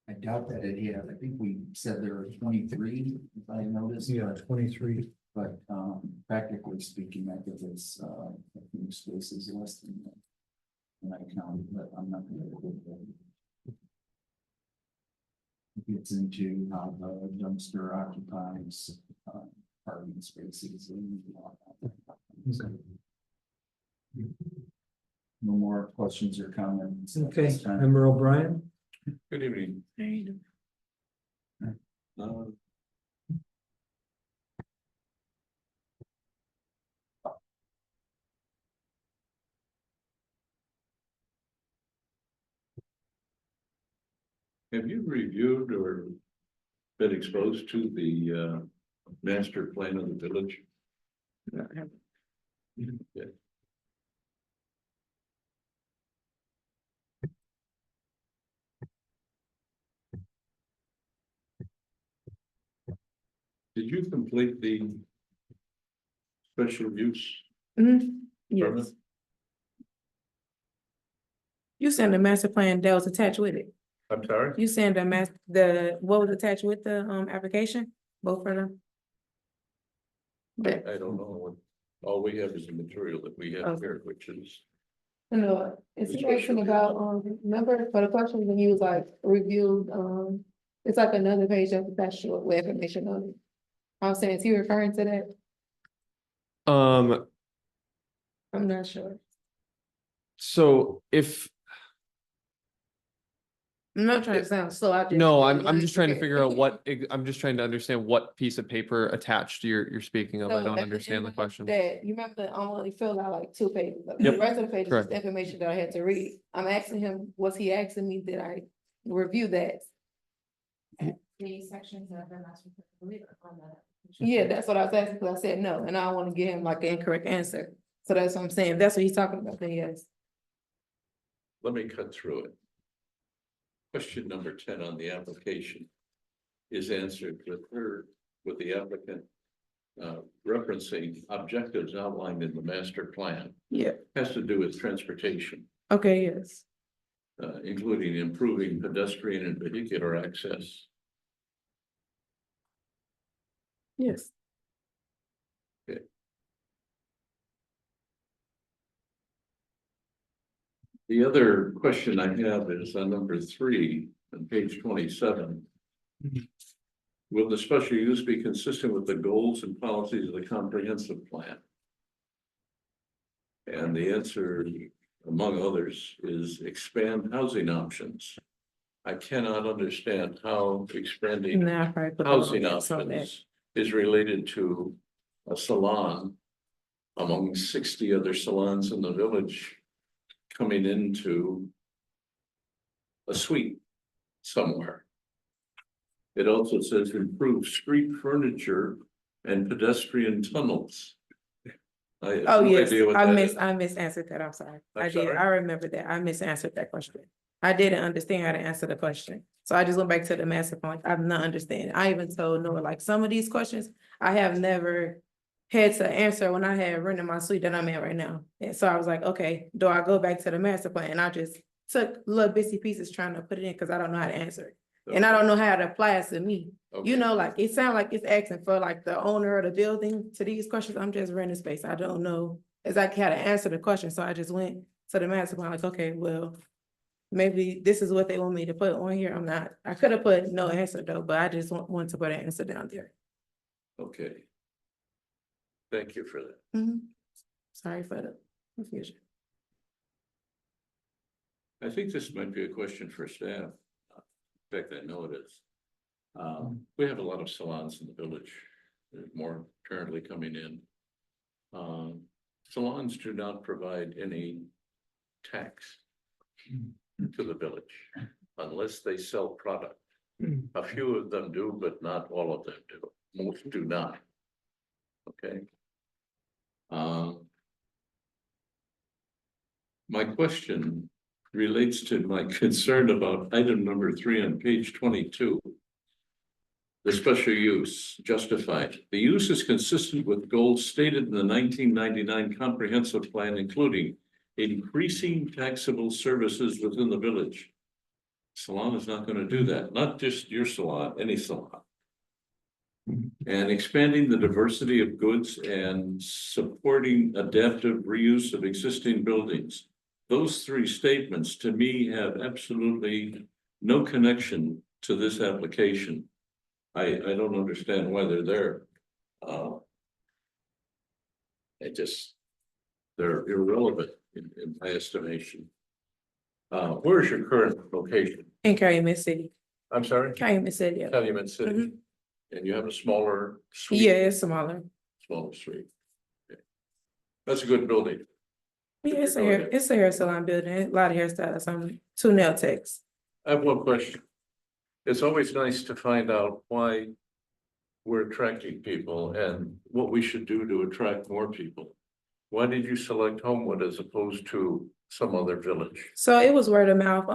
I doubt that it had, I think we said there were 23, if I noticed. Yeah, 23. But practically speaking, I think it's a few spaces less than that. And I counted, but I'm not gonna go there. It gets into how the dumpster occupies parking spaces and all that. So, no more questions or comments. at Okay, this time. Member O'Brien? Good evening. Uh, Have you reviewed or been exposed to the master plan of the village? Yeah. Did you complete the special use Mhm, permit? yes. You sent a master plan that was attached with it. I'm sorry? You sent what was attached with the application, both of them? But, I don't know what, all we have is the material that we have Okay. here, which is, no, it's Which asking one? about, remember, for the question when you was like reviewed, it's like another page that's attached to it with information on it. I'm saying, is he referring to that? Um, I'm not sure. so if, I'm not trying to sound slow. no, I'm just trying to Okay. figure out I'm just trying to understand what piece of paper attached you're speaking of. I So don't at the understand end the of question. That, you remember, I only filled out like 2 pages. The Yep, rest of the pages is correct. the information that I had to read. I'm asking him, was he asking me, did I review that? The sections of the master plan, I believe are on that. Yeah, that's what I was asking, because I said no, and I don't want to give him like an incorrect answer. So that's what I'm saying. If that's what he's talking about, then yes. let me cut through it. Question number 10 on the application is answered with the applicant referencing objectives outlined in the master plan. Yeah, Has to do with transportation, okay, yes. including improving pedestrian and vehicular access. Yes. The other question I have is on number 3 on page 27. Will the special use be consistent with the goals and policies of the comprehensive plan? And the answer, among others, is expand housing options. I cannot understand how expanding Nah, I probably put the wrong housing answer on that. options is related to a salon among 60 other salons in the village coming into a suite somewhere. It also says improve street furniture and pedestrian tunnels. I have Oh, no yes, idea what that is. I misanswered that, I'm sorry. I'm I did, sorry? I remember that, I misanswered that question. I didn't understand how to answer the question, so I just went back to the master point, I'm not understanding. I even told Noah, like, some of these questions, I have never had to answer when I had rented my suite that I'm in right now. And so I was like, okay, do I go back to the master plan? And I just took little bitsy pieces trying to put it in, because I don't know how to answer it. And I don't know how it applies to me. You Okay. know, like, it sounds like it's asking for like the owner of the building to these questions. I'm just renting space. I don't know exactly how to answer the question. So I just went to the master plan, like, okay, well, maybe this is what they want me to put on here. I could have put no answer though, but I just want to put an answer down there. Okay. Thank you for that. Mhm. Sorry for the confusion. I think this might be a question for staff. In fact, I know it is. We have a lot of salons in the village. There's more currently coming in. Salons do not provide any tax to the village unless they sell product. A few of them do, but not all of them do. Most do not. Okay. My question relates to my concern about item number 3 on page 22. The special use justified. The use is consistent with goals stated in the 1999 comprehensive plan, including increasing taxable services within the village. Salon is not going to do that, not just your salon, any salon. And expanding the diversity of goods and supporting adaptive reuse of existing buildings. Those 3 statements to me have absolutely no connection to this application. I don't understand why they're there. They're irrelevant in my estimation. Where's your current location? In Calumet City, I'm sorry? Calumet City, yeah. Calumet City. Mhm. And you have a smaller suite? Yeah, it's smaller. Smaller suite. Okay. That's a good building. Yeah, it's a hair salon building, a lot of hairstylists, 2 nail techs. I have one question. It's always nice to find out why we're attracting people and what we should do to attract more people. Why did you select Homewood as opposed to some other village? So it was word of mouth.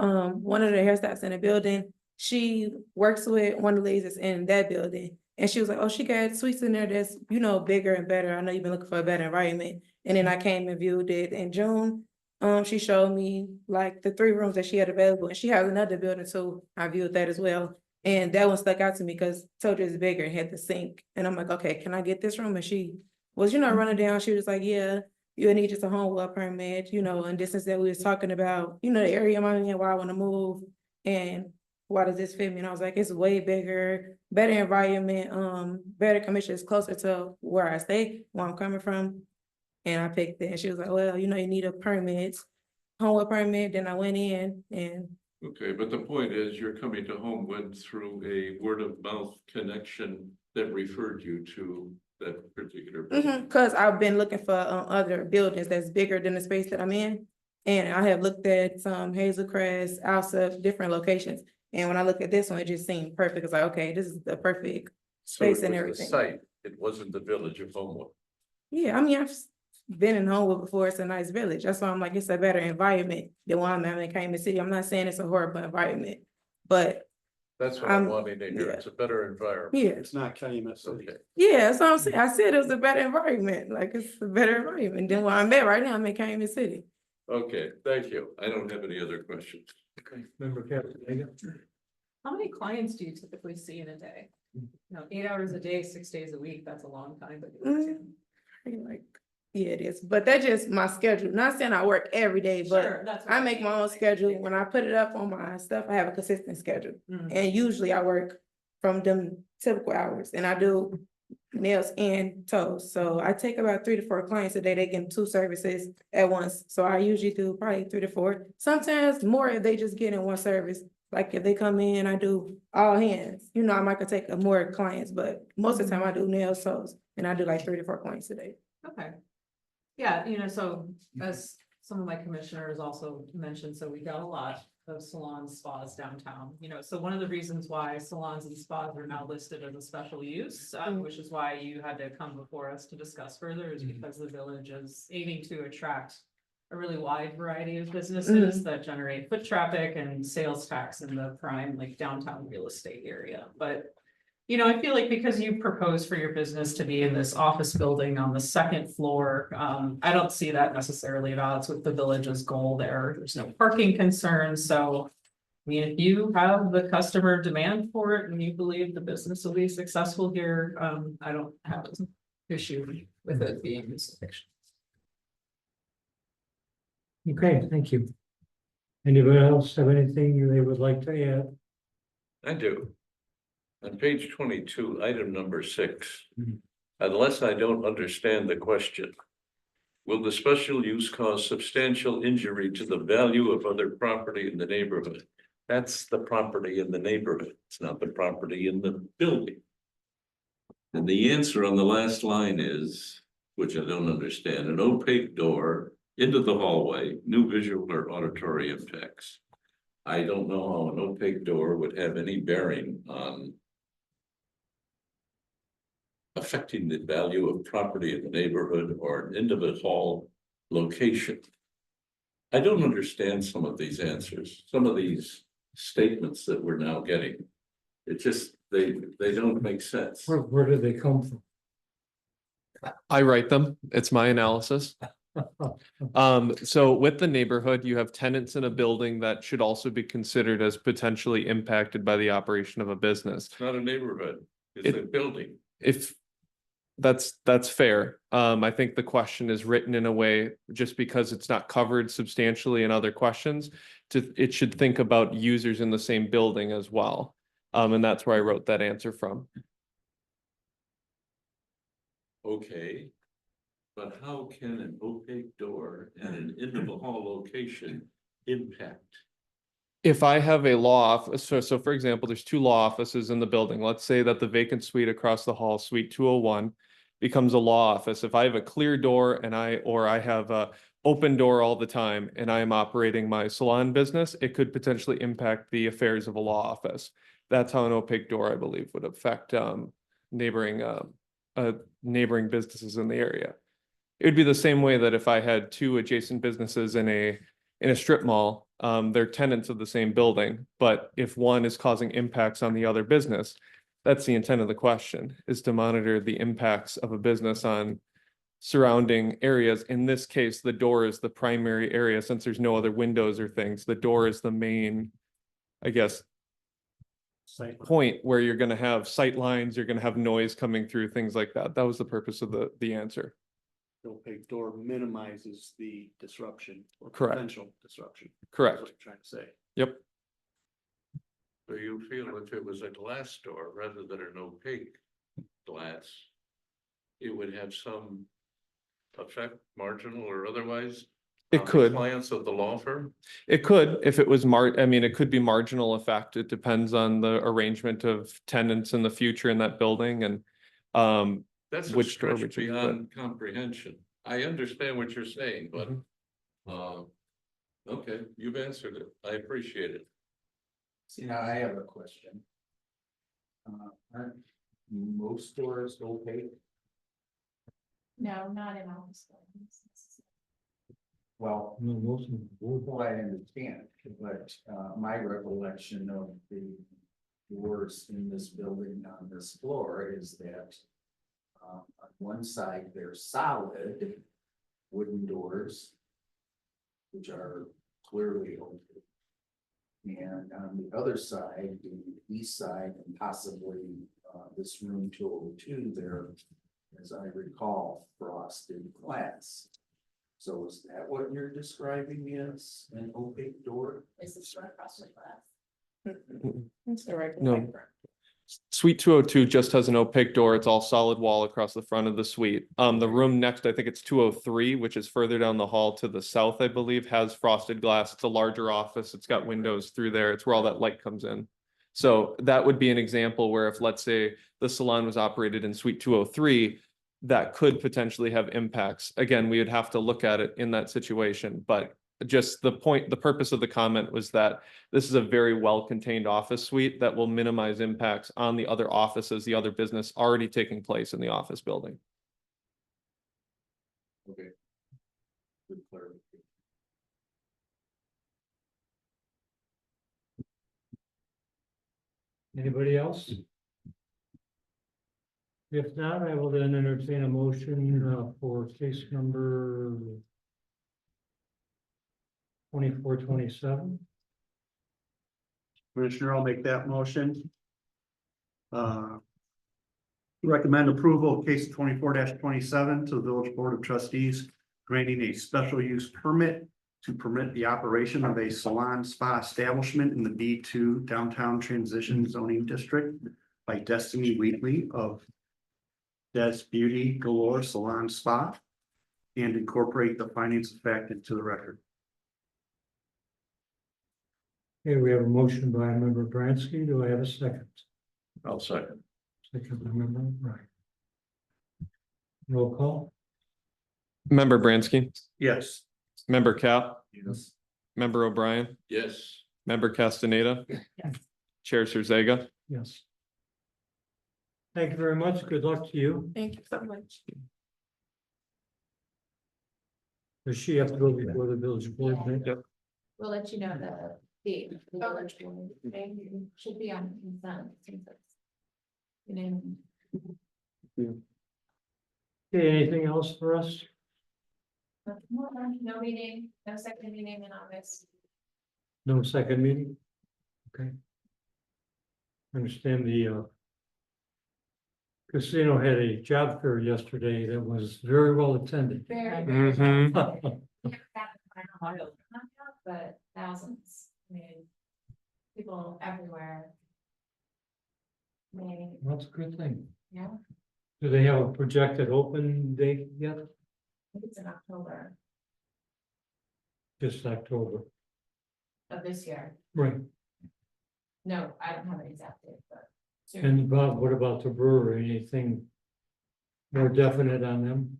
One of the hairstylists in the building, she works with one of the ladies that's in that building. And she was like, oh, she got suites in there that's, bigger and better. I know you've been looking for a better environment. And then I came and viewed it in June. She showed me like the 3 rooms that she had available, and she has another building too. I viewed that as well. And that one stuck out to me because told you it's bigger and had the sink. And I'm like, okay, can I get this room? And she was, running down. She was like, yeah, you'll need just a Homewood permit, and distance that we was talking about, the area I'm in, where I want to move. And why does this fit me? And I was like, it's way bigger, better environment, better commission, it's closer to where I stay, where I'm coming from. And I picked it, and she was like, well, you need a permit, Homewood permit. Then I went in and. Okay, but the point is you're coming to Homewood through a word of mouth connection that referred you to that particular building. Cause I've been looking for other buildings that's bigger than the space that I'm in. And I have looked at some Hazel Crest, Alsip, different locations. And when I look at this one, it just seemed perfect. It's like, okay, this is the perfect So it space and was the everything. site, it wasn't the village of Homewood. Yeah, I've been in Homewood before. It's a nice village. That's why I'm like, it's a better environment than one I'm in Calumet City. I'm not saying it's a horrible environment, but That's what I'm I'm- wanting to hear. yeah. It's a better environment. yeah. It's not Calumet City. Okay, Yeah, that's what I'm saying. I said it was a better environment. Like, it's a better environment than where I'm at right now. I'm in Calumet City. okay, thank you. I don't have any other questions. Member Captain. How many clients do you typically see in a day? 8 hours a day, 6 days a week, that's a long time, but. Like, yeah, it is. But that's just my schedule. Not saying I work every day, but Sure, that's what I I'm make my saying. own schedule. When I put it up on my stuff, I have a consistent schedule. Mhm. And usually I work from them typical hours. And I do nails and toes. So I take about 3 to 4 clients a day. They get 2 services at once. So I usually do probably 3 to 4. Sometimes more if they just get in one service. Like if they come in, I do all hands. You know, I might could take more clients, but most of the time I do nails, toes, and I do like 3 to 4 clients a day. Okay. Yeah, you know, so as some of my commissioners also mentioned, so we got a lot of salons, spas downtown, you know, so one of the reasons why salons and spas are now listed as a special use, which is why you had to come before us to discuss further, is because the village is aiming to attract a really wide variety of businesses that generate foot traffic and sales tax in the prime, like downtown real estate area, but you know, I feel like because you propose for your business to be in this office building on the 2nd floor, I don't see that necessarily at odds with the village's goal there. There's no parking concerns, so. I mean, if you have the customer demand for it and you believe the business will be successful here, I don't have an issue with it being this location. Okay, thank you. Anybody else have anything they would like to add? I do. On page 22, item number 6. Mhm. Unless I don't understand the question. Will the special use cause substantial injury to the value of other property in the neighborhood? That's the property in the neighborhood. It's not the property in the building. And the answer on the last line is, which I don't understand, an opaque door into the hallway, new visual or auditory impacts. I don't know how an opaque door would have any bearing on affecting the value of property in the neighborhood or an individual location. I don't understand some of these answers, some of these statements that we're now getting. It just, they don't make sense. Where do they come from? I write them. It's my analysis. So with the neighborhood, you have tenants in a building that should also be considered as potentially impacted by the operation of a business. It's not a neighborhood, it's a building. If that's fair. I think the question is written in a way, just because it's not covered substantially in other questions, it should think about users in the same building as well. And that's where I wrote that answer from. Okay. But how can an opaque door and an into the hall location impact? If I have a law office, so for example, there's 2 law offices in the building. Let's say that the vacant suite across the hall, suite 201, becomes a law office. If I have a clear door and I have a open door all the time and I am operating my salon business, it could potentially impact the affairs of a law office. That's how an opaque door, I believe, would affect neighboring businesses in the area. It would be the same way that if I had 2 adjacent businesses in a strip mall, they're tenants of the same building, but if one is causing impacts on the other business, that's the intent of the question, is to monitor the impacts of a business on surrounding areas. In this case, the door is the primary area, since there's no other windows or things. The door is the main, I guess, point where you're gonna have sight lines, you're gonna have noise coming through, things like that. That was the purpose of the answer. The opaque door minimizes the disruption or Correct. potential disruption. That's Correct. what I'm trying to say. Yep. So you feel if it was a glass door rather than an opaque glass, it would have some effect, marginal or otherwise? It on the could. Clients of the law firm? It could, if it was I mean, it could be marginal effect. It depends on the arrangement of tenants in the future in that building and That's a which door stretch would you put? beyond comprehension. I understand what you're saying, but, okay, you've answered it. I appreciate it. See, now I have a question. Aren't most stores opaque? No, not in office buildings. Well, No, most of them would. well, I understand, but my recollection of the doors in this building on this floor is that on one side, they're solid wooden doors, which are clearly open. And on the other side, the east side, and possibly this room 202 there, as I recall, frosted glass. So is that what you're describing as an opaque door? Is the store across the glass? It's a regular No. white door. Suite 202 just has an opaque door. It's all solid wall across the front of the suite. The room next, I think it's 203, which is further down the hall to the south, I believe, has frosted glass. It's a larger office. It's got windows through there. It's where all that light comes in. So that would be an example where if, let's say, the salon was operated in suite 203, that could potentially have impacts. Again, we would have to look at it in that situation, but just the purpose of the comment was that this is a very well-contained office suite that will minimize impacts on the other offices, the other business already taking place in the office building. Okay. Good clarification. Anybody else? If not, I will then entertain a motion for case number 2427. Commissioner, I'll make that motion. Recommend approval of case 24-27 to the Village Board of Trustees, granting a special use permit to permit the operation of a salon spa establishment in the B2 Downtown Transition Zoning District by Destiny Wheatley of Des Beauty Galore Salon Spa, and incorporate the findings of fact into the record. Okay, we have a motion by member Bransky. Do I have a second? I'll second. Second by member Ryan. Roll call? Member Bransky, Yes. member Cap, Yes. member O'Brien, Yes. member Castaneda, Yes. Chair Sirzega. Yes. Thank you very much. Good luck to you. Thank you so much. Does she have to go before the village board? Yep. We'll let you know the date. of the village board. They should be on consent. Since it's, you know, Okay, anything else for us? no meeting, no second meeting in August. No second meeting? Okay. Understand the casino had a job fair yesterday that was very well attended. Very. Mhm. But thousands, I mean, people everywhere. Maybe, That's a good thing. yeah, I Do they have a projected open date yet? think it's in October Just October. of this year. Right. No, I don't have an exact date, but. soon. And Bob, what about the brewery? Anything more definite on them?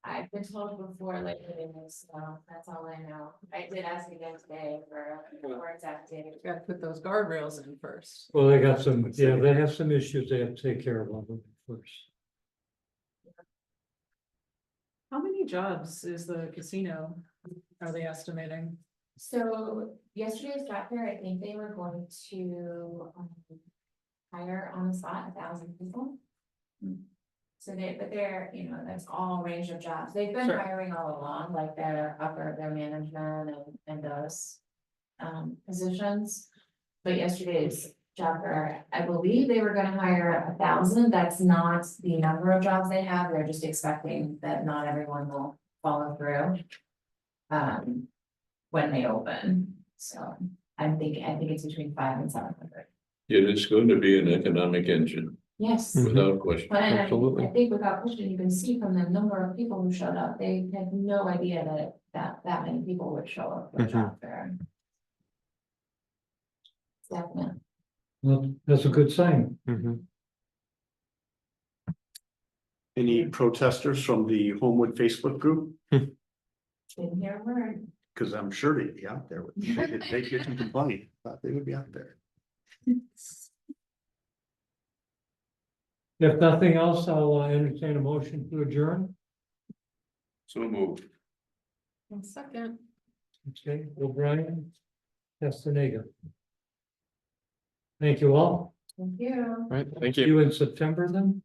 I've been told before later in this, so that's all I know. I did ask again today for a more exact date. Gotta put those guardrails in first. Well, they got some, yeah, they have some issues they have to take care of on them first. How many jobs is the casino, are they estimating? So yesterday's job fair, I think they were going to hire on the spot 1,000 people. So but they're, you know, that's all range of jobs. They've been Sure. hiring all along, like their management and those positions. But yesterday's job fair, I believe they were gonna hire 1,000. That's not the number of jobs they have. They're just expecting that not everyone will follow through. When they open, so I think it's between 500 and 700. It is going to be an economic engine, Yes. Mhm. without question. But I Absolutely. think without question, you can see from the number of people who showed up, they had no idea that many people would show up for a job fair. Definitely. Well, that's a good sign. Mhm. Any protesters from the Homewood Facebook group? Didn't hear a word. Because I'm sure they'd be out there. They get some complaint, thought they would be out there. If nothing else, I'll entertain a motion to adjourn. So moved. One second. Okay, O'Brien, Castaneda. Thank you all. Thank you. Right, thank See you. you in September then.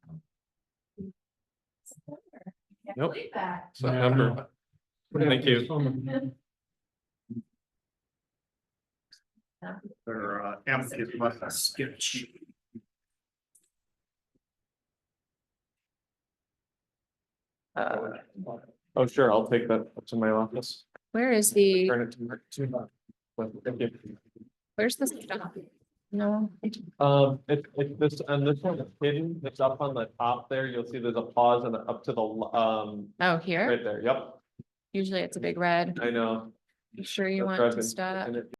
September. Can't Nope. believe that. September. Thank you. Their applicant must have sketch. Oh, sure, I'll take that up to my office. Where is the, Turn it to Mark. Thank you. where's the stuff? No. It's this, and this one is hidden, it's up on the top there, you'll see there's a pause and up to the, Oh, here? right there, yep, Usually it's a big red. I know. You sure you That's want where I've to been stop? sticking it.